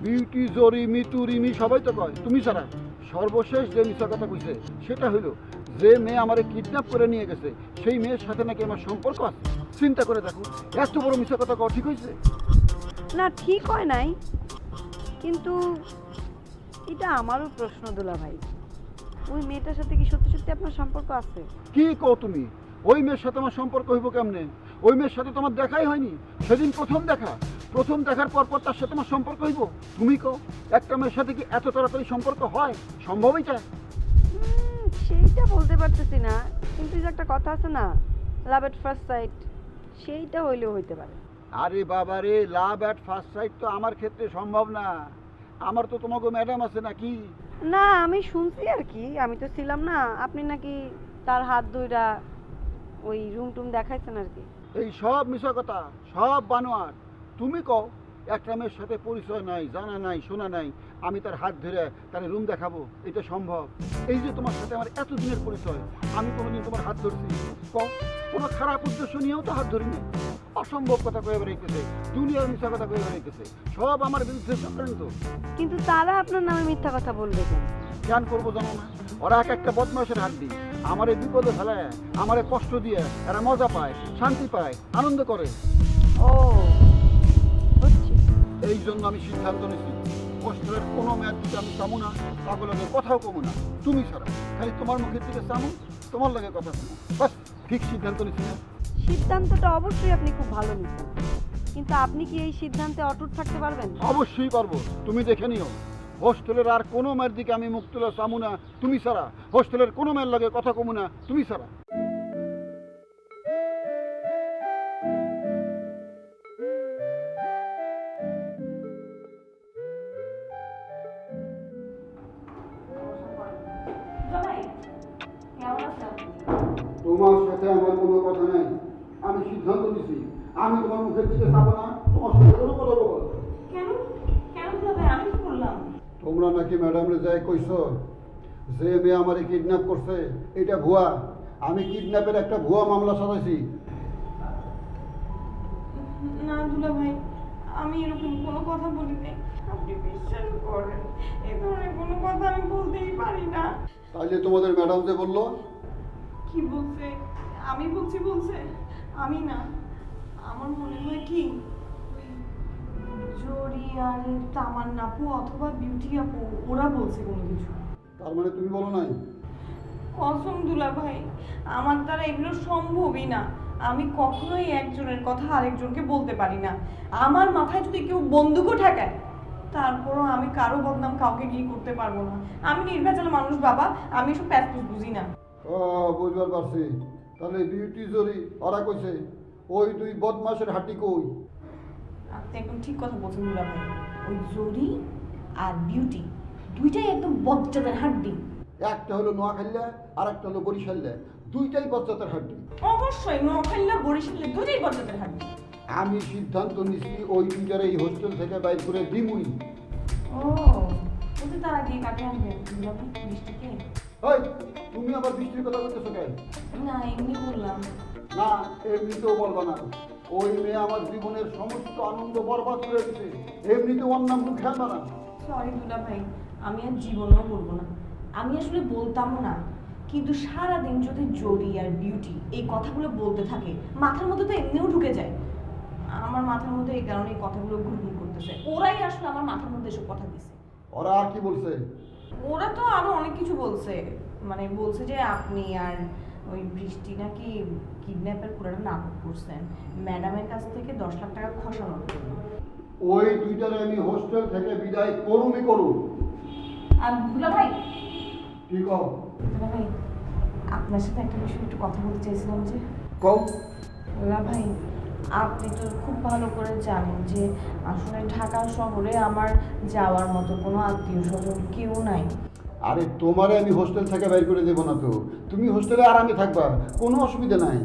বিউটি, জরি, মিতু, রিমি সবাই তো কয়, তুমি ছাড়া। সর্বশেষ যে মিথ্যা কথা কইছে সেটা হইল যে মেয়ে আমারে কিডন্যাপ করে নিয়ে গেছে সেই মেয়ের সাথে নাকি আমার সম্পর্ক আছে। চিন্তা করে দেখো, এত বড় মিথ্যা কথা কওয়া ঠিক হয়েছে? না, ঠিক হয় নাই, কিন্তু এটা আমারও প্রশ্ন দুলাভাই। ওই মেয়েটার সাথে কি সত্যি সত্যি আপনার সম্পর্ক আছে? কি কও তুমি? ওই মেয়ের সাথে আমার সম্পর্ক হইব কেমনে? ওই মেয়ের সাথে তোমার দেখাই হয়নি। সেদিন প্রথম দেখার পর তার সাথে আমার সম্পর্ক হইব? তুমি কও, একটা মেয়ের সাথে কি এত তাড়াতাড়ি সম্পর্ক হয়? সম্ভবই চায়? সেইটা বলতে পারতেছি না, কিন্তু যে একটা কথা আছে না, লাভ এট ফার্স্ট সাইট, সেইটা হইলেও হইতে পারে। আরে বাবা রে, লাভ অ্যাট ফার্স্ট সাইট তো আমার ক্ষেত্রে সম্ভব না। আমার তো তোমাকে ম্যাডাম আছে নাকি? না, আমি শুনছি আর কি, আমি তো ছিলাম না। আপনি নাকি তার হাত ধইরা ওই রুম টুম দেখাইছেন আর কি। এই সব মিশা কথা, সব বানোয়ার। তুমি কও, একটা মেয়ের সাথে পরিচয় নাই, জানা নাই, শোনা নাই, আমি তার হাত ধরে তার রুম দেখাবো? এটা সম্ভব? এই যে তোমার সাথে আমার এতদিনের পরিচয়, আমি কোনোদিন তোমার হাত ধরছি? কও, কোনো খারাপ উদ্দেশ্য নিয়েও তো হাত ধরি না। অসম্ভব কথা কয়ে বেড়াইতেছে, দুনিয়ার মিশা কথা কয়ে বেড়াইতেছে, সব আমার বিরুদ্ধে চক্রান্ত। কিন্তু তারা আপনার নামে মিথ্যা কথা বলবে কেন? জ্ঞান করবো জানো না? ওরা এক একটা বদমাশের হাত দিই, আমারে বিপদে ফেলায়, আমারে কষ্ট দিয়ে এরা মজা পায়, শান্তি পায়, আনন্দ করে। ও হচ্ছে। এই জন্য আমি সিদ্ধান্ত নিয়েছি, হোস্টেলের কোনো মেয়াদ দিতে আমি চামু না, পাগলের কথাও কমু না, তুমি ছাড়া। খালি তোমার মুখের দিকে চামু, তোমার লাগে কথা শুনো, বাস। ঠিক সিদ্ধান্ত নিচ্ছি না? সিদ্ধান্তটা অবশ্যই আপনি খুব ভালো নিচ্ছেন, কিন্তু আপনি কি এই সিদ্ধান্তে অটুট থাকতে পারবেন? অবশ্যই পারবো, তুমি দেখে নিও। হোস্টেলের আর কোনো মেয়ের দিকে আমি মুখ তুলে চামু না, তুমি ছাড়া। হোস্টেলের কোনো মেয়ের লাগে কথা কমু না, তুমি ছাড়া। তোমার সাথে আমার কোনো কথা নাই, আমি সিদ্ধান্ত নিছি, আমি তোমার মুখের দিকে চাবো না, তোমার সাথে কোনো কথা বলবো না। কেন কেন ভাই, আমি কি করলাম? তোমরা নাকি ম্যাডামরে যাই কইছ যে মেয়ে আমারে কিডন্যাপ করছে এটা ভুয়া। আমি কিডন্যাপের একটা ভুয়া মামলা সাজাইছি। না দুলা ভাই, আমি এরকম কোনো কথা বলি নাই, আপনি বিশ্বাস করেন, এ ধরনের কোনো কথা আমি বলতেই পারি না। তাইলে তোমাদের ম্যাডাম যে বললো? কি বলছে? আমি বলছে আমি না, আমার মনে হয় কি জরি আর তামান্না আপু অথবা বিউটি আপু ওরা বলছে কোনো কিছু। তার মানে তুমি বলো নাই? কসম দুলা ভাই, আমার দ্বারা এগুলো সম্ভবই না। আমি কখনোই একজনের কথা আরেকজনকে বলতে পারি না। আমার মাথায় যদি কেউ বন্দুকও ঠেকায়, তারপরও আমি কারো বদনাম কাউকে গিয়ে করতে পারবো না। আমি নির্ভেজাল মানুষ বাবা, আমি এসব প্যাচপুচ বুঝি না। ও, বুঝবার পারছি। তাহলে বিউটি জরি ওরা কইছে ওই দুই বদমাসের হাঁটি কই? আপনি একদম ঠিক কথা বলছেন দুলা ভাই, ওই জরি আর বিউটি দুইটাই একদম বজ্জাতের হাড্ডি। একটা হলো নোয়াখালী আর একটা হলো বরিশাল, দুইটাই বজ্জাতের হাঁটি। অবশ্যই নোয়াখালী বরিশালে দুইটাই বজ্জাতের হাড্ডি। আমি সিদ্ধান্ত নিছি ওই দুইটার এই হোস্টেল থেকে বাইর করে দিমুই। ও, ওদের তারা গিয়ে কাকে আনবেন দুলা ভাই? বৃষ্টিকে? ওই, তুমি আবার বৃষ্টির কথা বলতেছো কেন? না, এমনি বললাম। না, এমনিতেও বলবা না। ওই মেয়ে আমার জীবনের সমস্ত আনন্দ বরবাদ করে দিছে, এমনিতেও অন্য নাম খেলবা না। সরি দুলা ভাই, আমি আর জীবনেও বলবো না। আমি আসলে বলতামও না, কিন্তু সারাদিন যদি জরি আর বিউটি এই কথাগুলো বলতে থাকে, মাথার মধ্যে তো এমনিও ঢুকে যায়। আমার মাথার মধ্যে এই কারণে এই কথাগুলো ঘুরঘুর করতেছে। ওরাই আসলে আমার মাথার মধ্যে এসব কথা দিছে। ওরা আর কি বলছে? ওরা তো আরো অনেক কিছু বলছে, মানে বলছে যে আপনি আর ওই বৃষ্টি নাকি কিডন্যাপের পুরোটা নাটক করছেন, ম্যাডামের কাছ থেকে 10 লাখ টাকা খসানোর জন্য। ওই দুইটারে আমি হোস্টেল থেকে বিদায় করুনই করুন। আর দুলা ভাই, কি কও? দুলা ভাই, আপনার সাথে একটা বিষয় একটু কথা বলতে চাইছিলাম। যে কও। দুলা ভাই, আপনি তো খুব ভালো করে জানেন যে আসলে ঢাকা শহরে আমার যাওয়ার মতো কোনো আত্মীয় স্বজন কেউ নাই। আরে তোমারে আমি হোস্টেল থেকে বাইর করে দেবো না তো, তুমি হোস্টেলে আরামে থাকবা, কোনো অসুবিধা নাই।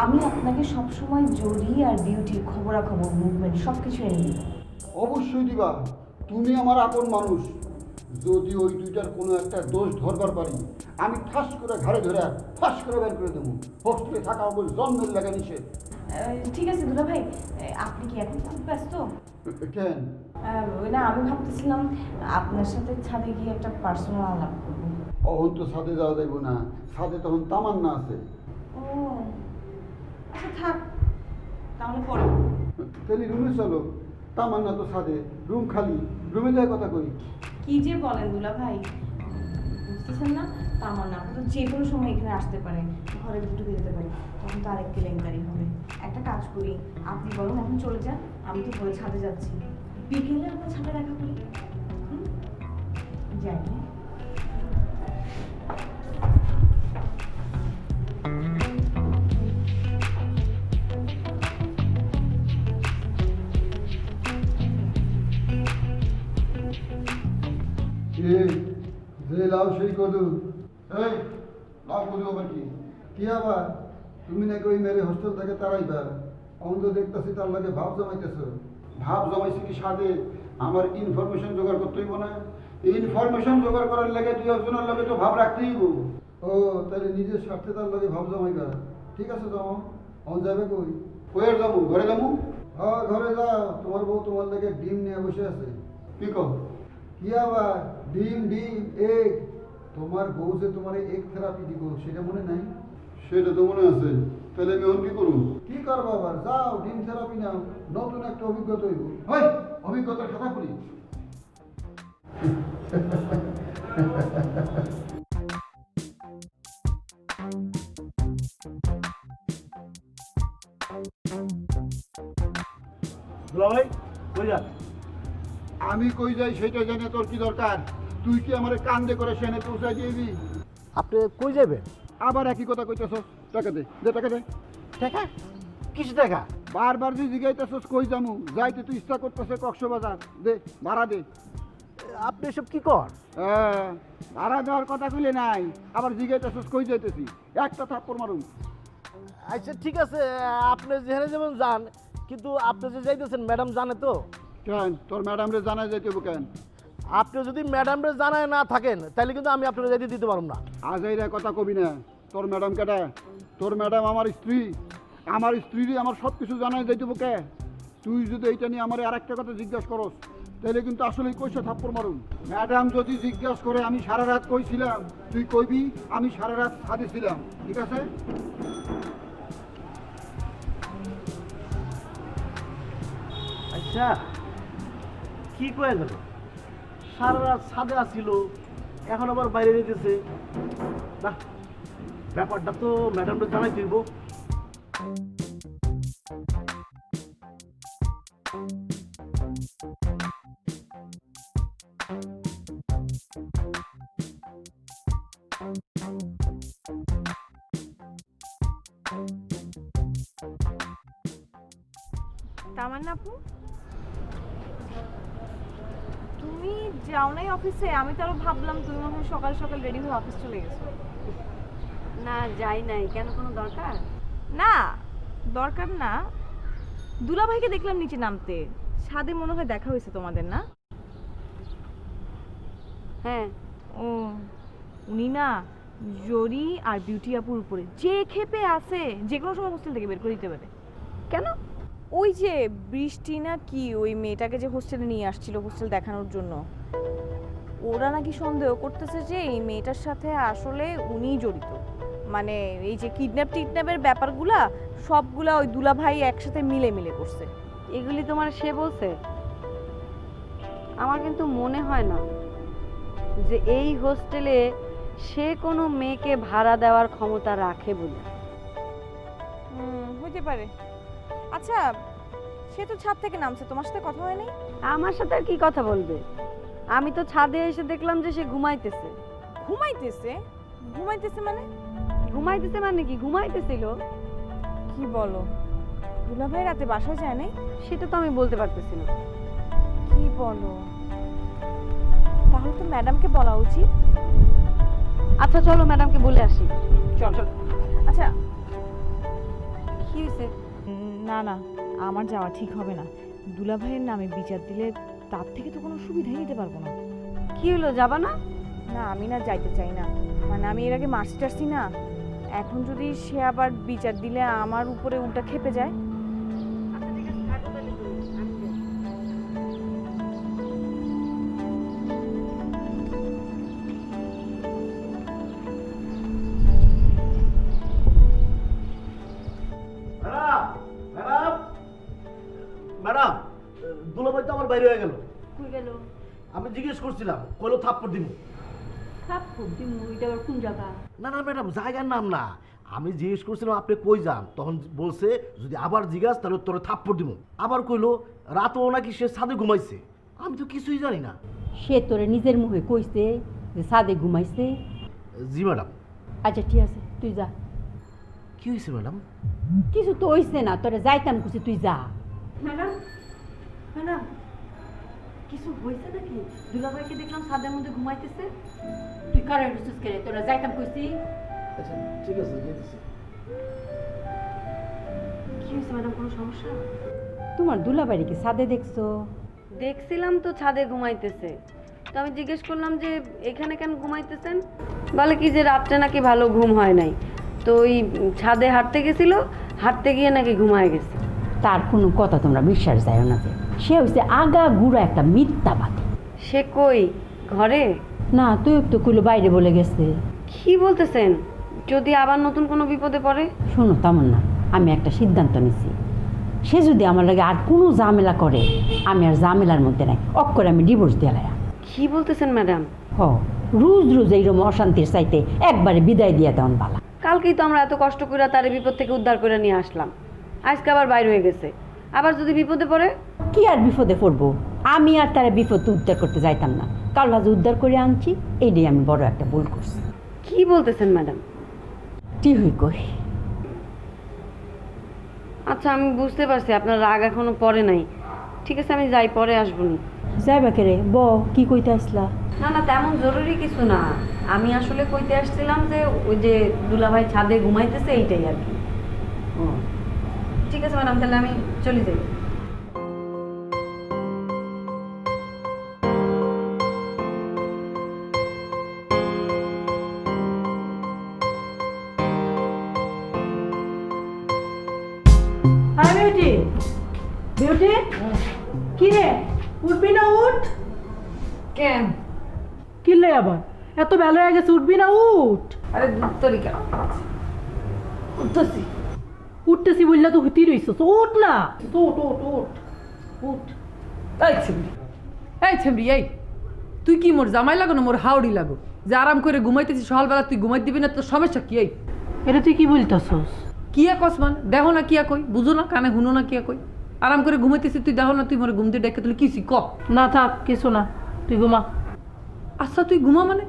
আমি আপনাকে সবসময় জরি আর বিউটির খবরাখবর, মুভমেন্ট সব কিছু এনে দিই। অবশ্যই দিবা, তুমি আমার আপন মানুষ। যদি ওই দুইটার কোনো একটা দোষ ধরবার পারি, আমি ঠাস করে ঘাড়ে ধরে ঠাস করে বের করে দেবো। হোস্টেলে থাকা আমার জন্মের লাগা নিষেধ। ঠিক আছে দুলা ভাই, আপনি কি এখন খুব ব্যস্ত? কেন? না, আমি ভাবতেছিলাম আপনার সাথে ছাদে গিয়ে একটা পার্সোনাল আলাপ করবো। অহন তো ছাদে যাওয়া যাইব না, ছাদে তখন তামান্না আছে। ও আচ্ছা, থাক তাহলে পরে। তাহলে রুমে চলো, তামান্না তো ছাদে, রুম খালি, রুমে যাই কথা কই। কি যে বলেন দুলা ভাই, বুঝতেছেন না? তামান্না আপু তো যে কোনো সময় এখানে আসতে পারে, ঘরে ঢুকে যেতে পারে, তখন তো আরেক কেলেঙ্কারি হবে। একটা কাজ করি, আপনি বরং এখন চলে যান, আমি তো ঘরে ছাদে যাচ্ছি, বিকেলে আমরা ছাদে দেখা করি। যাই হ্যাঁ? যে লাউ সেই কদু, এই লাউ কদু আবার কি? কি আবার তুমি নাকি ওই মেরে হোস্টেল থেকে তারাইবা? অন্ধ দেখতেছি তার লাগে ভাব জমাইতেছ। ভাব জমাইছি কি সাথে আমার ইনফরমেশন জোগাড় করতেই না? ইনফরমেশন জোগাড় করার লাগে দুই একজনের লগে তো ভাব রাখতেই। ও তাহলে নিজের স্বার্থে তার লগে ভাব জমাইবা। ঠিক আছে যাও, অন যাবে কই? কইয়ের যাবো? ঘরে যাবো? হ্যাঁ ঘরে যাও, তোমার বউ তোমার লাগে ডিম নিয়ে বসে আছে। কি কর? কি আবার ডিম ডিম এগ? তোমার বউ যে তোমার এগ থেরাপি দিব সেটা মনে নাই? সেটা তো মনে আছে। তাহলে আমি এখন কি করবো? কি করবো আবার? যাও ডিম থেরাপি নাও, নতুন একটা অভিজ্ঞতা হইব। হয় অভিজ্ঞতার কথা বলি। দুলাভাই কই যান? আমি কই যাই সেটা জানে তোর কি দরকার? তুই কি আমার কান্দে করে সেনে পৌঁছাই দিবি? আপনি কই যাবেন? আবার একই কথা কইতেছস। টাকা দে, দে টাকা দে। টাকা? কিছু টাকা? বারবার যে জিগাইতেছস কই যামু, যাইতে তুই ইচ্ছা করতেছে কক্সবাজার। দে ভাড়া দে। আপনি এসব কি কর? হ্যাঁ, ভাড়া দেওয়ার কথা কইলে নাই, আবার জিগাইতেছস কই যাইতেছি। একটা থাপ্পড় মারুম। আচ্ছা ঠিক আছে, আপনি যেখানে যেমন যান, কিন্তু আপনি যে যাইতেছেন ম্যাডাম জানে তো? কেন তোর ম্যাডাম রে জানাই যাইতে হইব কেন? আপনি যদি ম্যাডাম রে জানায় না থাকেন তাহলে কিন্তু আমি আপনাকে যাইতে দিতে পারব না। আজ এই কথা কবি না। তোর ম্যাডাম কেটা? তোর ম্যাডাম আমার স্ত্রী। আমার স্ত্রীরই আমার সব কিছু জানাই যাইতে হইব কে? তুই যদি এইটা নিয়ে আমার আর একটা কথা জিজ্ঞাসা করস তাহলে কিন্তু আসলেই কইসা থাপ্পড় মারুম। ম্যাডাম যদি জিজ্ঞাসা করে আমি সারা রাত কইছিলাম, তুই কইবি আমি সারা রাত ছাদে ছিলাম। ঠিক আছে? আচ্ছা কি কয়ে গেল? সারা রাত ছাদে আসছিল, এখন আবার বাইরে যেতেছে। না, ব্যাপারটা তো ম্যাডামকে জানাই দিব। তামান্না আপু, তুমি যাও নাই অফিসে? আমি তো আরো ভাবলাম তুমি মনে হয় সকাল সকাল রেডি হয়ে অফিস চলে গেছো। না যাই নাই, কেন কোনো দরকার? না দরকার না, দুলাভাইকে দেখলাম নিচে নামতে, ছাদে মনে হয় দেখা হয়েছে তোমাদের, না? হ্যাঁ। ও উনি না জরি আর বিউটি আপুর উপরে যে ক্ষেপে আছে, যে কোনো সময় হোস্টেল থেকে বের করে দিতে পারে। কেন? ওই যে বৃষ্টি না কি, ওই মেয়েটাকে যে হোস্টেলে নিয়ে আসছিল হোস্টেল দেখানোর জন্য, ওরা নাকি সন্দেহ করতেছে যে এই মেয়েটার সাথে আসলে উনিই জড়িত। মানে এই যে কিডন্যাপের ব্যাপারগুলা সবগুলা ওই দুলাভাই একসাথে মিলে মিলে করছে। এগুলি তোমার সে বলছে? আমার কিন্তু মনে হয় না যে এই হোস্টেলে সে কোনো মেয়েকে ভাড়া দেওয়ার ক্ষমতা রাখে বলে। হইতে পারে। আচ্ছা সে তো ছাদ থেকে নামছে, তোমার সাথে কথা হয়নি? আমার সাথে আর কি কথা বলবে? আমি তো ছাদে এসে দেখলাম যে সে ঘুমাইতেছে। ঘুমাইতেছে? ঘুমাইতেছে মানে? ঘুমাইতেছে মানে কি? ঘুমাইতেছিল। কি বলো? দুলাভাই রাতে বাসায় যায় নাই? সেটা তো আমি বলতে পারতেছি না। কি বলো? তাহলে তো ম্যাডামকে বলা উচিত। আচ্ছা চলো ম্যাডামকে বলে আসি। চল। আচ্ছা কি হয়েছে? না না, আমার যাওয়া ঠিক হবে না। দুলাভাইয়ের নামে বিচার দিলে তার থেকে তো কোনো সুবিধাই নিতে পারবো না। কি হলো, যাবা না? না আমি না যাইতে চাই না, মানে আমি এর আগে মারছি টারছি না, এখন যদি সে আবার বিচার দিলে আমার উপরে উল্টা খেপে যায়। ম্যাডাম, দুলাভাই তো আমার বাইরে হয়ে গেল। কই গেল? আমি জিজ্ঞেস করছিলাম, কইলো থাপ্পড় দিব। থাপ্পড় দিমু এটা আবার কোন জায়গা? না না ম্যাডাম, জায়গার নাম না। আমি জিজ্ঞেস করছিলাম আপনি কই যান, তখন বলছে যদি আবার জিজ্ঞাস তাহলে তোর থাপ্পড় দিব। আবার কইলো রাতও নাকি সে ছাদে ঘুমাইছে। আমি তো কিছুই জানি না। সে তোরে নিজের মুখে কইছে যে ছাদে ঘুমাইছে? জি ম্যাডাম। আচ্ছা ঠিক আছে, তুই যা। কি হয়েছে ম্যাডাম? কিছু তো হইছে না, তোরে যাইতাম কুছি, তুই যা। ম্যাডাম ম্যাডাম কিছু হয়েছে নাকি? দুলাভাইকে দেখলাম ছাদের মধ্যে ঘুমাইতেছে। তুই কারে রুসুস করে তোরা যাইতাম কইছি? আচ্ছা ঠিক আছে, যেতেছি। কি হয়েছে ম্যাডাম, কোনো সমস্যা? তোমার দুলাবাড়ি কি ছাদে দেখছো? দেখছিলাম তো ছাদে ঘুমাইতেছে, তো আমি জিজ্ঞেস করলাম যে এখানে কেন ঘুমাইতেছেন? বলে কি যে রাত্রে নাকি ভালো ঘুম হয় নাই, তো ওই ছাদে হাঁটতে গেছিল, হাঁটতে গিয়ে নাকি ঘুমায় গেছে। তার কোনো কথা তোমরা বিশ্বাস যায় না। সে হচ্ছে আগা গুড়া একটা মিথ্যাবাদী। সে কই, ঘরে? না, তুই তো কইলো বাইরে বলে গেছে। কি বলতেছেন? যদি আবার নতুন কোনো বিপদে পড়ে? শোনো তামান্না, আমি একটা সিদ্ধান্ত নিছি। সে যদি আমার লাগে আর কোনো ঝামেলা করে, আমি আর ঝামেলার মধ্যে নাই, অক্ষরে আমি ডিভোর্স দিয়ে লাইয়া। কি বলতেছেন ম্যাডাম? রোজ রোজ এইরকম অশান্তির চাইতে একবারে বিদায় দিয়ে দেওয়ান বালা। কালকেই তো আমরা এত কষ্ট করে তার বিপদ থেকে উদ্ধার করে নিয়ে আসলাম, আজকে আবার বাইরে হয়ে গেছে। আবার যদি বিপদে পড়ে? কি আর বিপদে পড়বো? আমি আর তারা বিপদ উদ্ধার করতে যাইতাম না। কাল ভাজ উদ্ধার করে আনছি, এইটাই আমি বড় একটা ভুল করছি। কি বলতেছেন ম্যাডাম? কি হই কই? আচ্ছা আমি বুঝতে পারছি আপনার রাগ এখনো পড়ে নাই, ঠিক আছে আমি যাই, পরে আসবো নি। যাইবা কে রে? কি কইতে আসলা? না না তেমন জরুরি কিছু না, আমি আসলে কইতে আসছিলাম যে ওই যে দুলাভাই ছাদে ঘুমাইতেছে এইটাই আর কি। ঠিক আছে ম্যাডাম, তাহলে আমি চলে যাই। আরে বিউটি, বিউটি, কি রে, উঠবি না? উঠ। কেন? কিনলে আবার এত বেলা হয়ে গেছে, উঠবি না? উঠ। আরে তোরই কেন? উঠতেছি। উঠতেছি বললে তো হইতেই রইছ, উঠ না। উঠ উঠ উঠ উঠ। এই ছেমরি, এই ছেমরি, এই তুই কি মোর জামাই লাগো না মোর হাওড়ি লাগো যে আরাম করে ঘুমাইতেছি? সকালবেলা তুই ঘুমাই দিবি না? তোর সমস্যা কি? এই এটা তুই কি বলতেছস? কিয়া কসমান, দেখো না কিয়া কই, বুঝো না, কানে শুনো না কিয়া কই? আরাম করে ঘুমাইতেছি, তুই দেখো না তুই মোর ঘুম দিয়ে ডেকে তুই কি ক? না থাক, কিছু না, তুই ঘুমা। আচ্ছা তুই ঘুমা মানে?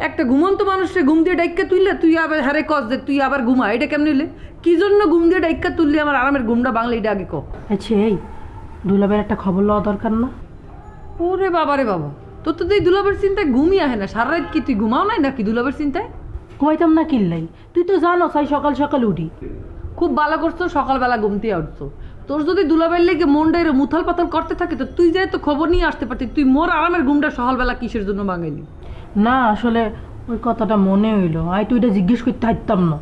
একটা ঘুমন্ত মানুষের ঘুম দিয়ে ডাইকা তুইলে তুই আবার হারে কস যে তুই আবার ঘুমা, এটা কেমন হইলে? কি জন্য ঘুম দিয়ে ডাইকা তুললি আমার আরামের ঘুমটা বাংলা, এটা আগে ক। আচ্ছা এই দুলাবের একটা খবর লওয়া দরকার না? ওরে বাবা রে বাবা, তোর তো এই দুলাবের চিন্তায় ঘুমই আহে না। সারা রাত কি তুই ঘুমাও নাই নাকি দুলাবের চিন্তায়? ঘুমাইতাম না কিনলাই? তুই তো জানো চাই সকাল সকাল উঠি। খুব ভালো করছো, সকালবেলা ঘুমতে উঠছো। তোর যদি দুলাবের লেগে মনটা এরকম মুথাল পাতাল করতে থাকে তো তুই যাই তো খবর নিয়ে আসতে পারতি। তুই মোর আরামের ঘুমটা সকালবেলা কিসের জন্য ভাঙাইলি? না আসলে ওই কথাটা মনে হইলো, আই তুই এটা জিজ্ঞেস করতে হারতাম না।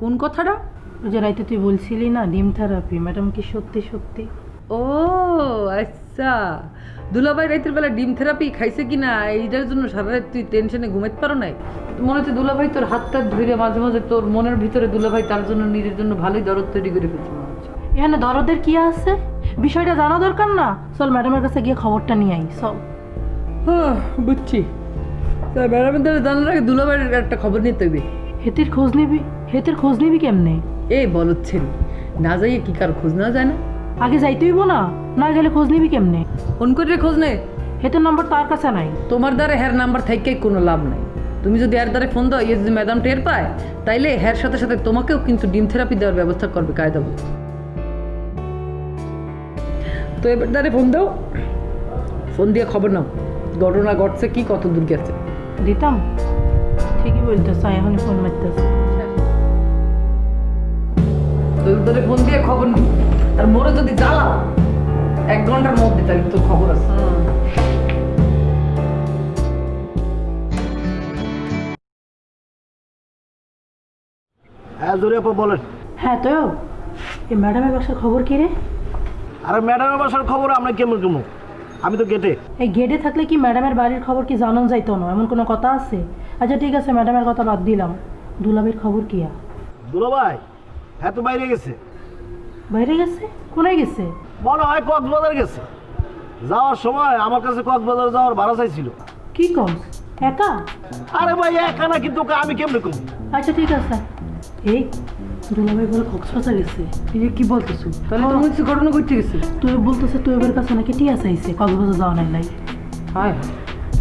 কোন কথাটা? ওই যে রাইতে তুই বলছিলি না ডিম থেরাপি, ম্যাডাম কি সত্যি সত্যি? ও আচ্ছা, দুলাভাই রাতের বেলা ডিম থেরাপি খাইছে কিনা এইটার জন্য সারা রাত তুই টেনশনে ঘুমাইতে পারো নাই? মনে হচ্ছে দুলাভাই তোর হাতটা ধরে মাঝে মাঝে তোর মনের ভিতরে দুলাভাই তার জন্য নিজের জন্য ভালোই দরদ তৈরি করে ফেলছে মনে হচ্ছে। এখানে দরদের কি আছে? বিষয়টা জানা দরকার না? চল ম্যাডামের কাছে গিয়ে খবরটা নিয়ে আই। চল। হ্যাঁ বুঝছি, ম্যাডামের দ্বারা জানার আগে দুলাভাইয়ের একটা খবর নিতে হইবে। হেতের খোঁজ নিবি? হেতের খোঁজ নিবি কেমনে? এই বলছেন না যাইয়ে কি কার খোঁজ না যায় না? আগে যাইতে হইব না? না গেলে খোঁজ নিবি কেমনে? ফোন করে খোঁজ নে। হেতের নাম্বার তার কাছে নাই। তোমার দ্বারা হ্যার নাম্বার থাইকেই কোনো লাভ নাই। তুমি যদি এর দ্বারা ফোন দাও, ইয়ে যদি ম্যাডাম টের পায় তাইলে হ্যার সাথে সাথে তোমাকেও কিন্তু ডিম থেরাপি দেওয়ার ব্যবস্থা করবে কায়দা বলছে। তো এবার দ্বারে ফোন দাও, ফোন দিয়ে খবর নাও ঘটনা ঘটছে কি, কত দূর গেছে। দিতাম, ঠিকই বলতেছ, এখনই ফোন মারতেছে। তো এবার ফোন দিয়ে খবর নি, আর মোরে যদি জ্বালাও 1 ঘন্টার মধ্যে তাহলে তোর খবর আছে। হ্যাঁ জোরে আপা বলেন। হ্যাঁ তো এই ম্যাডামের বাসার খবর কি রে? আরে ম্যাডামের বাসার খবর আমরা কেমন কেমন? আমি তো গেটে। এই গেটে থাকলে কি ম্যাডামের বাড়ির খবর কি জানানো যাইতো না? এমন কোনো কথা আছে? আচ্ছা ঠিক আছে, ম্যাডামের কথা বাদ দিলাম, দুলাবের খবর কি? দুলাভাই হ্যাঁ তো বাইরে গেছে। বাইরে গেছে? কোনায় গেছে? মনে হয় কক্সবাজার গেছে। যাওয়ার সময় আমার কাছে কক্সবাজার যাওয়ার ভাড়া চাইছিল। কি কম? একা? আরে ভাই একা না, কিন্তু ওকে আমি কেমনে কম? আচ্ছা ঠিক আছে। এই দুলাভাই বলে কক্সবাজার গেছে। কি বলতেছো? তাহলে তো মনে ঘটনা ঘটে গেছে। তুই বলতেছে তুই এবার কাছে নাকি টিয়া চাইছে, কক্সবাজার যাওয়া নাই। হায়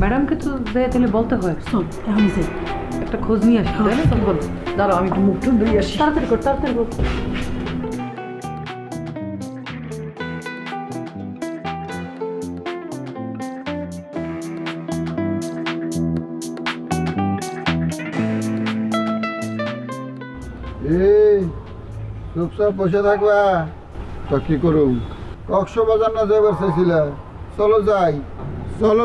ম্যাডামকে তো দেয় তাহলে বলতে হয়। চল এখনই যাই, একটা খোঁজ নিয়ে আসি, তাই না? কি বল? দাঁড়াও আমি একটু মুখটা ধুয়ে আসি। তাড়াতাড়ি কর, তাড়াতাড়ি কর। এই চুপচাপ বসে থাকবা তো কি করুম? কক্সবাজার না যাইবার চাইছিলা? চলো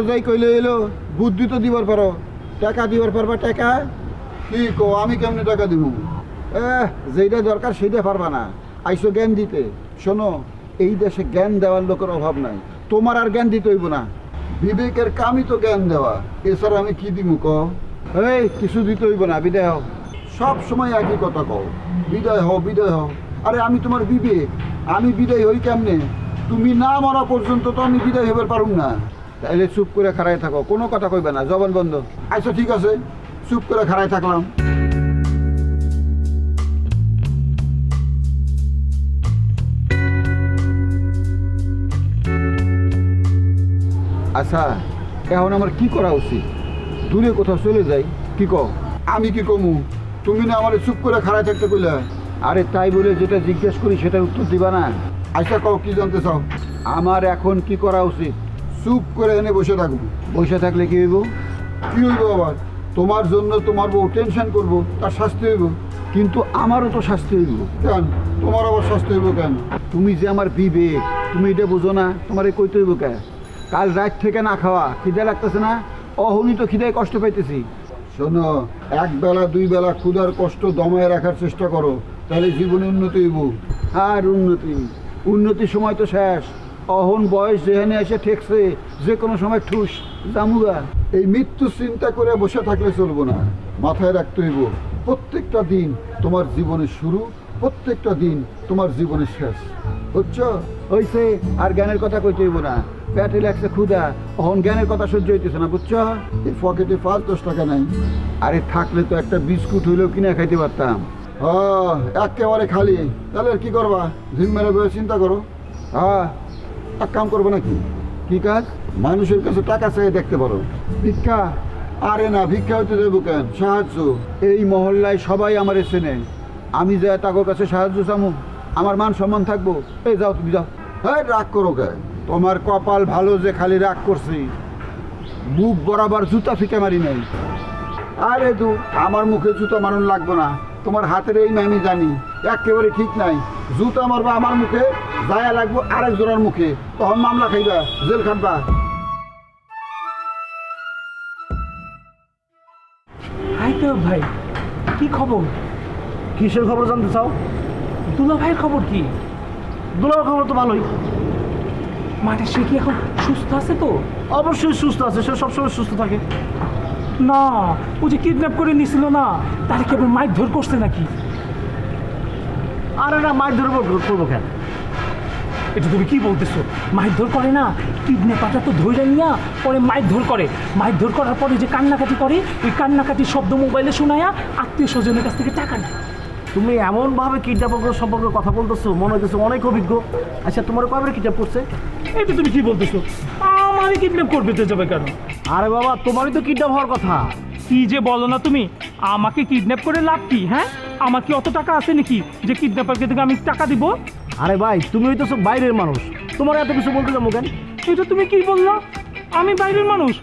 যাই কইলে এলো বুদ্ধি তো দিবার পারো, টাকা দিবার পারবা? টাকা কি কো? আমি কেমনে টাকা দিব? যেটা দরকার সেইটা পারবা না, আইসো জ্ঞান দিতে। শোনো, এই দেশে জ্ঞান দেওয়ার লোকের অভাব নাই, তোমার আর জ্ঞান দিতে হইব না। বিবেকের কামই তো জ্ঞান দেওয়া, এছাড়া আমি কি দিব ক? এই কিছু দিতে হইব না, বিদায় হও। সব সময় একই কথা কও, বিদায় হও বিদায় হও। আরে আমি তোমার বিবেক, আমি বিদায় হই কেমনে? তুমি না মরা পর্যন্ত তো আমি বিদায় হইবার পারুম না। তাইলে চুপ করে খাড়াই থাকো, কোনো কথা কইবে না, জবান বন্ধ। আচ্ছা ঠিক আছে, চুপ করে খাড়াই থাকলাম। আচ্ছা এখন আমার কি করা উচিত? দূরে কোথাও চলে যাই? কি কও? আমি কি কমু? তুমি না আমার চুপ করে খাড়াই থাকতে কইলা। আরে তাই বলে যেটা জিজ্ঞেস করি সেটার উত্তর দিবা না? আচ্ছা কও, কি জানতে চাও? আমার এখন কি করা উচিত? চুপ করে এনে বসে থাকবো। বসে থাকলে কি হইব? কি হইব আবার? তোমার জন্য তোমার বউ টেনশন করবো, তার শাস্তি হইব। কিন্তু আমারও তো শাস্তি হইব। কেন তোমার আবার শাস্তি হইব কেন? তুমি যে আমার বিবেক, তুমি এটা বুঝো না? তোমার কইতে হইব কেন? কাল রাত থেকে না খাওয়া, খিদে লাগতেছে না? অহনি তো খিদায় কষ্ট পাইতেছি। শোনো, এক বেলা দুই বেলা ক্ষুধার কষ্ট দমায় রাখার চেষ্টা করো, তাহলে জীবনে উন্নতি হইব। আর উন্নতির সময় তো শেষ। অহন বয়স যেখানে এসে ঠেকছে, যে কোনো সময় ঠুস জামুগা। এই মৃত্যু চিন্তা করে বসে থাকলে চলবো না, মাথায় রাখতে হইব প্রত্যেকটা দিন তোমার জীবনের শুরু, প্রত্যেকটা দিন তোমার জীবনের শেষ। বুঝছো? হইছে, আর জ্ঞানের কথা কইতে হইব না। পেটে লাগছে ক্ষুধা, অহন জ্ঞানের কথা সহ্য হইতেছে না। বুঝছো? এই পকেটে 5-10 টাকা নাই। আরে থাকলে তো একটা বিস্কুট হইলেও কিনে খাইতে পারতাম। একেবারে খালি, তাহলে আর কি করবা? ঝিম মেরে বসে চিন্তা করো। এক কাম করবো নাকি? কি কাজ? মানুষের কাছে টাকা চাই দেখতে পারো। ভিক্ষা? আরে না, ভিক্ষা হইতে দেবো কেন? সাহায্য। এই মহল্লায় সবাই আমার চেনে, আমি যে টাকার কাছে সাহায্য চামু, আমার মান সম্মান থাকবো? এই যাও, তুমি যাও। হ্যাঁ, রাগ করো কেন? তোমার কপাল ভালো যে খালি রাগ করছি, মুখ বরাবর জুতা ফিকে মারি নাই। আরে দু, আমার মুখে জুতা মারণ লাগবো না, তোমার হাতের এই আমি জানি একেবারে ঠিক নাই। জুতা মারবা আমার মুখে, যায়া লাগবো আরেক জোড়ার মুখে, তখন মামলা খাইবা, জেল খাটবা। হাই তো ভাই, কি খবর? কিসের খবর জানতে চাও? দুলা ভাইয়ের খবর কি? দুলার খবর তো ভালোই। মানে সে কি এখন সুস্থ আছে তো? অবশ্যই সুস্থ আছে, সে সবসময় সুস্থ থাকে। না, ও যে কিডন্যাপ করে নিছিল না, তাহলে কেবল মারধর করছে নাকি? আরে না, মারধর করবো কেন? এটা তুমি কি বলতেছো? মারধর করে না, কিডন্যাপারটা তো ধরে নিয়া পরে মারধর করে। মারধর করার পরে যে কান্নাকাটি করে, ওই কান্নাকাটির শব্দ মোবাইলে শোনায়া আত্মীয় স্বজনের কাছ থেকে টাকা নেয়। তুমি এমনভাবে কিডন্যাপার সম্পর্কে কথা বলতেছো, মনে হচ্ছে অনেক অভিজ্ঞ। আচ্ছা, তোমার কবে কিডন্যাপ করছে? এটা তুমি কি বলতেছো? আমারই কিডন্যাপ করবে তো যাবে কেন? আরে বাবা, তোমারই তো কিডন্যাপ হওয়ার কথা। কি যে বলো না তুমি! আমাকে কিডন্যাপ করে লাভ কি? হ্যাঁ, আমার কি অত টাকা আছে নাকি যে কিডন্যাপারকে থেকে আমি টাকা দিব? আরে ভাই, তুমি তো সব বাইরের মানুষ, তোমার এত কিছু বলতে যাবো কেন? এটা তুমি কি বললা? আমি বাইরের মানুষ?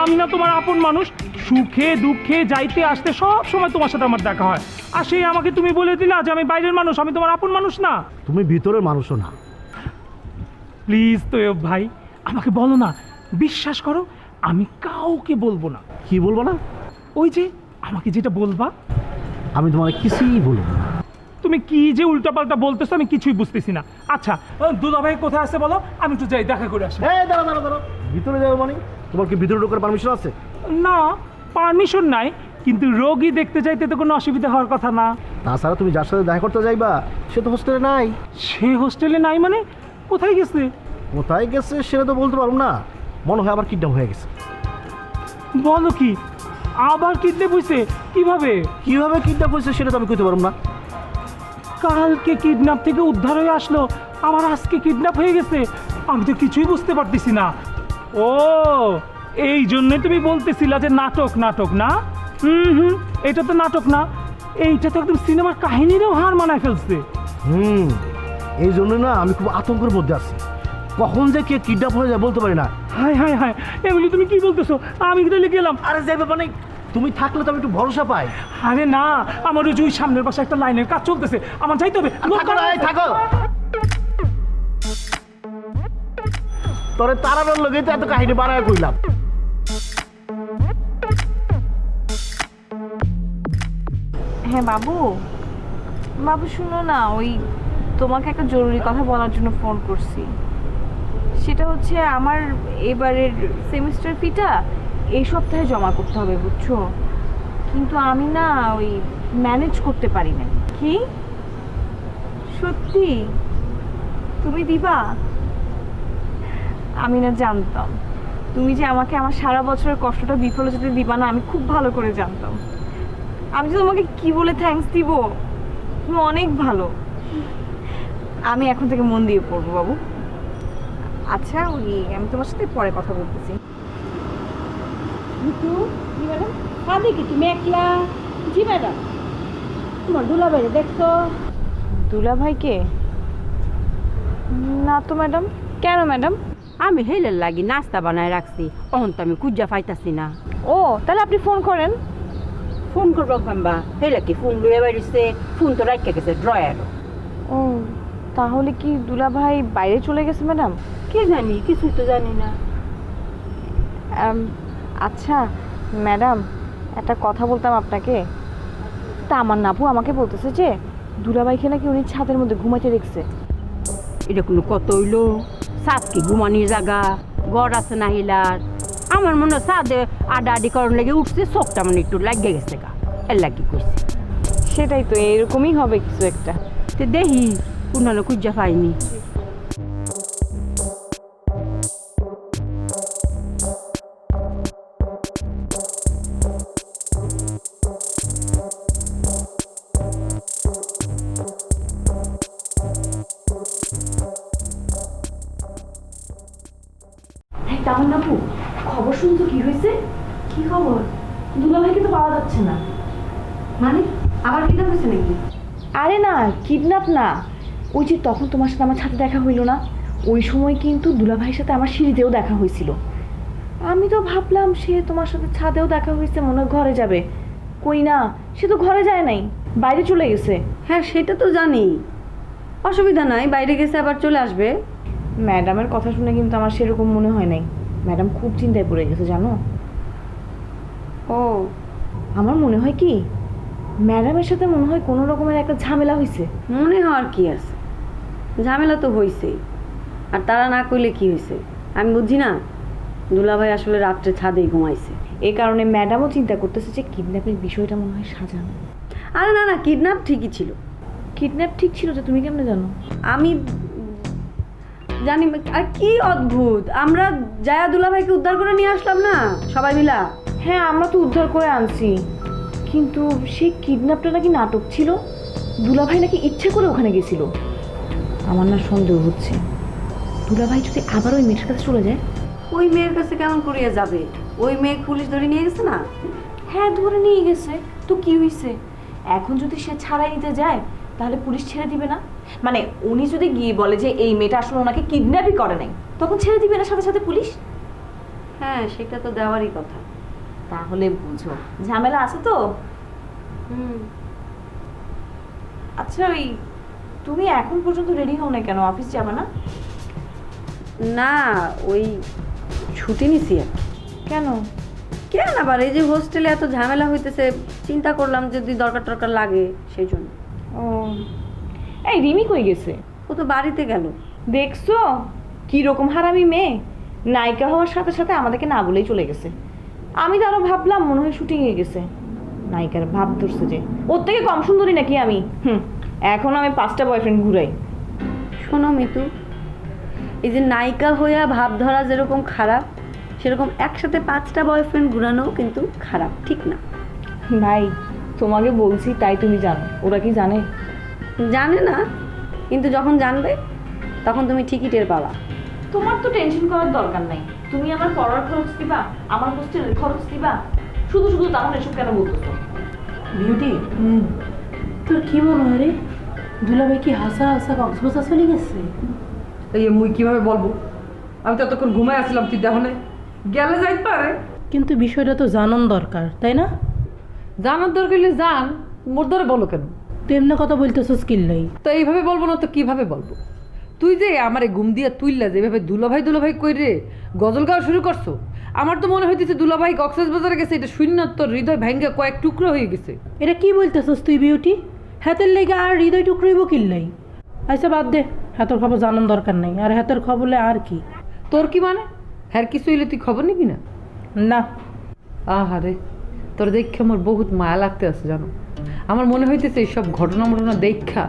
আমি না তোমার আপন মানুষ? সুখে দুঃখে যাইতে আসতে সব সময় তোমার সাথে আমার দেখা হয়, আর সেই আমাকে তুমি বলে দিলা যে আমি বাইরের মানুষ, আমি তোমার আপন মানুষ না? তুমি ভিতরের মানুষও না। প্লিজ তোয়ব ভাই, আমাকে বলো না, বিশ্বাস করো, আমি কাউকে বলবো না। কি বলবো না? ওই যে আমাকে যেটা বলবা। আমি তোমাকে কিছুই বলবো না। তুমি কি যে উল্টাপাল্টা বলতেছো, আমি কিছুই বুঝতেছি না। আচ্ছা, দুলা ভাই কোথায় আছে বলো, আমি তো যাই দেখা করে আসি। এই দাঁড়া দাঁড়া দাঁড়া, ভিতরে যাবো মানে? তোমার কি ভিতরে ঢোকার পারমিশন আছে? না, পারমিশন নাই, কিন্তু রোগী দেখতে যাইতে তো কোনো অসুবিধা হওয়ার কথা না। তাছাড়া তুমি যার সাথে দেখা করতে যাইবা, সে তো হোস্টেলে নাই। সে হোস্টেলে নাই মানে? কোথায় গেছে? কোথায় গেছে সেটা তো বলতে পারবো না, মনে হয় আবার কিডন্যাপ হয়ে গেছে। বলো কি? আবার কিডন্যাপ হইছে? কিভাবে? কিভাবে কিডন্যাপ হয়েছে সেটা তো আমি কইতে পারবো না। কালকে কিডন্যাপ থেকে উদ্ধার হয়ে আসলো, আমার আজকে কিডন্যাপ হয়ে গেছে। আমি তো কিছুই বুঝতে পারতেছি না। ও, এই জন্যে তুমি বলতেছিলা যে নাটক নাটক না? হুম, এটা তো নাটক না, এইটা তো একদম সিনেমার কাহিনীরও হার মানায় ফেলছে। এই জন্য না আমি খুব আতঙ্কের মধ্যে আছি, কখন যে কে কিডন্যাপ হয়ে যায় বলতে পারি না। হায় হায় হায়, এগুলি তুমি কি বলতেছো? আমি তাহলে গেলাম। আরে যাই ব্যাপার নেই, তুমি থাকলে তো আমি একটু ভরসা পাই। আরে না, আমার ওই যে ওই সামনের পাশে একটা লাইনের কাজ চলতেছে, আমার যাইতে হবে। থাকো না, এই থাকো। তোরে তারানোর লোকে তো এত কাহিনী বানায় কইলাম। হ্যাঁ বাবু, বাবু শুনো না, ওই তোমাকে একটা জরুরি কথা বলার জন্য ফোন করছি। সেটা হচ্ছে আমার এবারের সেমিস্টার ফিটা এই সপ্তাহে জমা করতে হবে, বুঝছো? কিন্তু আমি না ওই ম্যানেজ করতে পারি না। কি সত্যি তুমি দিবা? আমি না জানতাম তুমি যে আমাকে আমার সারা বছরের কষ্টটা বিফলে যেতে দিবা না, আমি খুব ভালো করে জানতাম। আমি যে তোমাকে কি বলে থ্যাঙ্কস দিব, তুমি অনেক ভালো। আমি এখন থেকে মন দিয়ে পড়বো বাবু। আচ্ছা, ওই আমি তোমার সাথে পরে কথা বলতেছি। মিতু, জি ম্যাডাম। কাঁদে কি তুমি একলা? জি ম্যাডাম। তোমার দুলাভাইরে দেখছো? দুলাভাইকে? না তো ম্যাডাম। কেন ম্যাডাম? আমি হেলের লাগি নাস্তা বানায় রাখছি, অহন তো আমি কুজ্জা পাইতাছি না। ও, তাহলে আপনি ফোন করেন। ফোন করবো কাম্বা, হেলে কি ফোন লুয়ে বাড়িছে? ফোন তো রাখতে গেছে ড্রয়ার। ও, তাহলে কি দুলাভাই বাইরে চলে গেছে ম্যাডাম? কে জানি, কিছুই তো জানি না। আচ্ছা ম্যাডাম, একটা কথা বলতাম আপনাকে। তা আমার নাপু আমাকে বলতেছে যে দুলাভাইকে নাকি উনি ছাদের মধ্যে ঘুমাইতে দেখছে। এটা কোনো কত হইলো? সাত কি ঘুমানির জায়গা, ঘর আছে না হিলার? আমার মনে হয় সাদে আডা আডি করণ লেগে উঠছে, চোখটা মানে একটু লাগিয়ে গেছে গা, এর লাগি কইছে। সেটাই তো, এরকমই হবে কিছু একটা। তো দেখি কোনো কুজ্জা পাইনি। তামান আপু, খবর শুনছো? কি হয়েছে? কি খবর? দুলাভাইকে তো পাওয়া যাচ্ছে না। মানে আবার কিডন্যাপ হয়েছে নাকি? আরে না, কিডন্যাপ না। ওই যে তখন তোমার সাথে আমার ছাদে দেখা হইলো না, ওই সময় কিন্তু দুলাভাইয়ের সাথে আমার সিঁড়িতেও দেখা হয়েছিল। আমি তো ভাবলাম সে তোমার সাথে ছাদেও দেখা হয়েছে, মনে হয় ঘরে যাবে। কই না, সে তো ঘরে যায় নাই, বাইরে চলে গেছে। হ্যাঁ সেটা তো জানি, অসুবিধা নাই, বাইরে গেছে আবার চলে আসবে। ম্যাডামের কথা শুনে কিন্তু আমার সেরকম মনে হয় নাই। ম্যাডাম খুব চিন্তায় পড়ে গেছে জানো। ও, আমার মনে হয় কি ম্যাডামের সাথে মনে হয় কোনো রকমের একটা ঝামেলা হয়েছে। মনে হওয়ার কি আছে, ঝামেলা তো হয়েছেই। আর তারা না কইলে কি হয়েছে আমি বুঝি না? দুলাভাই আসলে রাত্রে ছাদেই ঘুমাইছে, এই কারণে ম্যাডামও চিন্তা করতেছে যে কিডন্যাপের বিষয়টা মনে হয় সাজানো। আরে না না, কিডন্যাপ ঠিকই ছিল। কিডন্যাপ ঠিক ছিল যে তুমি কেমনে জানো? আমি জানি। আর কি অদ্ভুত, আমরা জায়া দুলাভাইকে উদ্ধার করে নিয়ে আসলাম না সবাই মিলা। হ্যাঁ, আমরা তো উদ্ধার করে আনছি, কিন্তু সেই কিডন্যাপটা নাকি নাটক ছিল। দুলাভাই নাকি ইচ্ছে করে ওখানে গেছিল। আমার না সন্দেহ হচ্ছে দুলাভাই যদি আবার ওই মেয়ের কাছে চলে যায়। ওই মেয়ের কাছে কেমন করিয়া যাবে? ওই মেয়ে পুলিশ ধরে নিয়ে গেছে না? হ্যাঁ, ধরে নিয়ে গেছে তো কি হয়েছে? এখন যদি সে ছাড়াই নিতে যায় তাহলে পুলিশ ছেড়ে দিবে না? মানে উনি যদি গিয়ে বলে যে এই মেয়েটা আসলে ওনাকে কিডন্যাপই করে নাই, তখন ছেড়ে দিবে না সাথে সাথে পুলিশ? হ্যাঁ সেটা তো দেওয়ারই কথা। তাহলে বুঝো ঝামেলা আছে তো। আচ্ছা, ওই তুমি এখন পর্যন্ত রেডি হও না কেন? অফিস যাবে না? না, ওই ছুটি নিছি আর কি। কেন? কেন আবার, এই যে হোস্টেলে এত ঝামেলা হইতেছে, চিন্তা করলাম যদি দরকার টরকার লাগে সেই জন্য। ও, এই রিমি কই গেছে? ও তো বাড়িতে গেল। দেখছো কি রকম হারামি মেয়ে, নায়িকা হওয়ার সাথে সাথে আমাদেরকে না বলেই চলে গেছে। আমি তো আরো ভাবলাম মনে হয় শুটিংয়ে গেছে। নায়িকার ভাব ধরছে যে ওর থেকে কম সুন্দরী নাকি আমি? এখন আমি 5টা বয়ফ্রেন্ড ঘুরাই। শোনো মিতু, এই যে নায়িকা হইয়া ভাব ধরা যেরকম খারাপ, সেরকম একসাথে 5টা বয়ফ্রেন্ড ঘুরানোও কিন্তু খারাপ, ঠিক না? ভাই তোমাকে বলছি তাই তুমি জানো, ওরা কি জানে? জানে না, কিন্তু যখন জানবে তখন তুমি ঠিকই টের পাবা। তোমার তো টেনশন করার দরকার নাই, তুমি আমার পড়ার খরচ দিবা, আমার হোস্টেলের খরচ দিবা, শুধু শুধু তাহলে এসব কেন বলতেছো? বিউটি, তোর কি মনে হয় রে, দুলাভাই কি হাসা হাসা কক্সবাজার চলে গেছে? এই মুই কিভাবে বলবো? আমি তো এতক্ষণ ঘুমাই আসলাম, তুই দেখো না গেলে যাইতে পারে। কিন্তু বিষয়টা তো জানান দরকার, তাই না? জানার দরকার হলে জান, মোর ধরে বলো কেন? তুই এমনি কথা বলতেছিস কিল্লাই? তো এইভাবে বলবো না তো কিভাবে বলবো? তুই যে আমার ঘুম দিয়া তুইলা যেভাবে দুলাভাই কইরে গজল গাওয়া শুরু করছো, আমার তো মনে হইতেছে দুলাভাই কক্সবাজারে গেছে, এটা শূন্য তোর হৃদয় ভাঙ্গা কয়েক টুকরো হয়ে গেছে। এটা কি বলতেছিস তুই বিউটি? হাতের লেগে আর হৃদয় টুকরইব কিল্লাই? আচ্ছা বাদ দে, হাতের খবর জানার দরকার নাই। আর হাতের খবর হলে আর কি? তোর কি মানে হ্যার কিছু হইলে তুই খবর নিবি না? না। আহারে, তোর দেখে আমার বহুত মায়া লাগতে আছে জানো। আমার মনে হইতেছে এইসব ঘটনা দেখা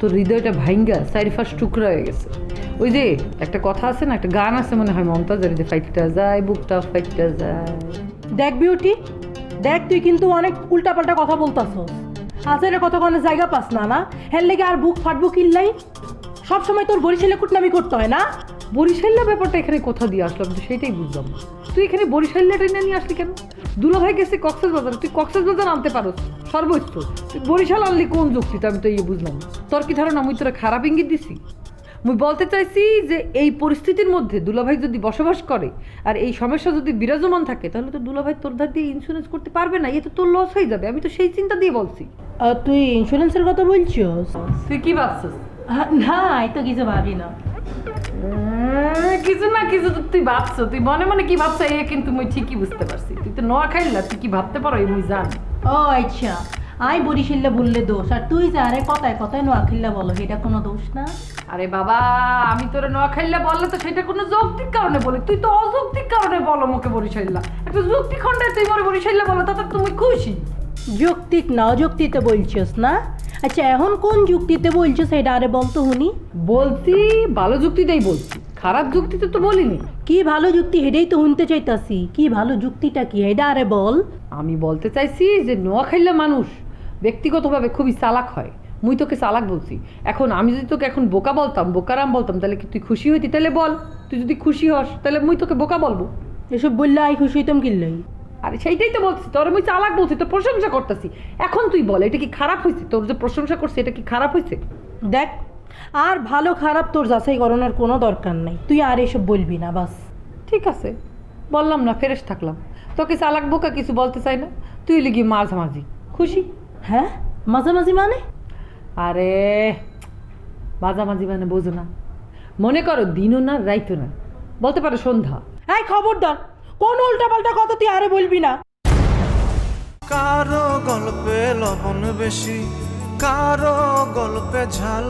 তোর হৃদয়টা ভাঙ্গা চারিপাশ টুকরা হয়ে গেছে। ওই যে একটা কথা আছে না, একটা গান আছে মনে হয় মমতাজের, যে ফাইটটা যায় বুকটা ফাইটটা যায়। দেখ বিউটি, দেখ তুই কিন্তু অনেক উল্টাপাল্টা কথা বলতাছস। আজের কথা কোনো জায়গা পাস না, না হের লেগে আর বুক ফাটবো কিল্লাই? সবসময় তোর বরিশালে কুটনামি করতে হয় না? বরিশাল্লা ব্যাপারটা এখানে কোথা দিয়ে আসলাম তো সেটাই বুঝলাম না। তুই এখানে বরিশাল্লা ট্রেনে নিয়ে আসলি কেন? দুলাভাই গেছে কক্সবাজার, তুই কক্সবাজার আনতে পারো সর্বোচ্চ, তুই বরিশাল আনলি কোন যুক্তিতে? আমি তো ইয়ে বুঝলাম না। তোর কি ধারণা মুই তোরা খারাপ ইঙ্গিত দিছি? মুই বলতে চাইছি যে এই পরিস্থিতির মধ্যে দুলাভাই যদি বসবাস করে আর এই সমস্যা যদি বিরাজমান থাকে, তাহলে তো দুলাভাই তোর ধার দিয়ে ইন্স্যুরেন্স করতে পারবে না, তো তোর লস হয়ে যাবে। আমি তো সেই চিন্তা দিয়ে বলছি। তুই ইন্স্যুরেন্সের কথা বলছিস? তুই কি ভাবছিস? না, এই তো কিছু ভাবি না। কিছু না কিছু তো তুই ভাবছো, তুই মনে মনে কি ভাবছো এই কিন্তু মুই ঠিকই বুঝতে পারছি। তুই তো নোয়া খাইলা, তুই কি ভাবতে পারো এই মুই জানি। ও আচ্ছা, আই বরিশাল্লা বললে দোষ, আর তুই যে আরে কথায় কথায় নোয়াখিল্লা বলো, এটা কোনো দোষ না। আরে বাবা, আমি তোরা নোয়া খাইলা বললে তো সেটা কোনো যৌক্তিক কারণে বলি, তুই তো অযৌক্তিক কারণে বলো মুখে বরিশাল্লা। একটা যৌক্তিক খন্ডায় তুই মরে বরিশাল্লা বলো, তাতে তুমি খুশি? যৌক্তিক না অযৌক্তিতে বলছিস না? আচ্ছা এখন কোন যুক্তিতে বলছিস এটা আরে বলতো হুনি। বলছি ভালো যুক্তিতেই বলছি, খারাপ যুক্তিতে তো বলিনি। কি ভালো যুক্তি এটাই তো শুনতে চাইতাছি। কি ভালো যুক্তিটা কি এটা আরে বল। আমি বলতে চাইছি যে নোয়াখাইলা মানুষ ব্যক্তিগতভাবে খুবই চালাক হয়, মুই তোকে চালাক বলছি। এখন আমি যদি তোকে এখন বোকা বলতাম, বোকারাম বলতাম, তাহলে কি তুই খুশি হইতি? তাহলে বল, তুই যদি খুশি হস তাহলে মুই তোকে বোকা বলবো। এসব বললে আই খুশি হইতাম কিল্লাই? আরে সেইটাই তো বলছি, তোর মুই চালাক বলছি, তোর প্রশংসা করতেছি। এখন তুই বল, এটা কি খারাপ হয়েছে? তোর যে প্রশংসা করছি এটা কি খারাপ হয়েছে? দেখ, আর ভালো খারাপ তোর যাচাই করানোর কোনো দরকার নাই, তুই আর এসব বলবি না বাস। ঠিক আছে, বললাম না, ফ্রেশ থাকলাম। তোকে চালাক বোকা কিছু বলতে চাই না, তুই লিগি মাঝামাঝি খুশি। হ্যাঁ, মাঝামাঝি মানে? আরে মাঝামাঝি মানে বোঝো না, মনে করো দিনও না রাইতো না, বলতে পারো সন্ধ্যা। এই খবরদার, কোন উল্টাপাল্টা কথা তুই আরে বলবি না। কারো গল্পে লবণ বেশি, কারো গল্পে ঝাল,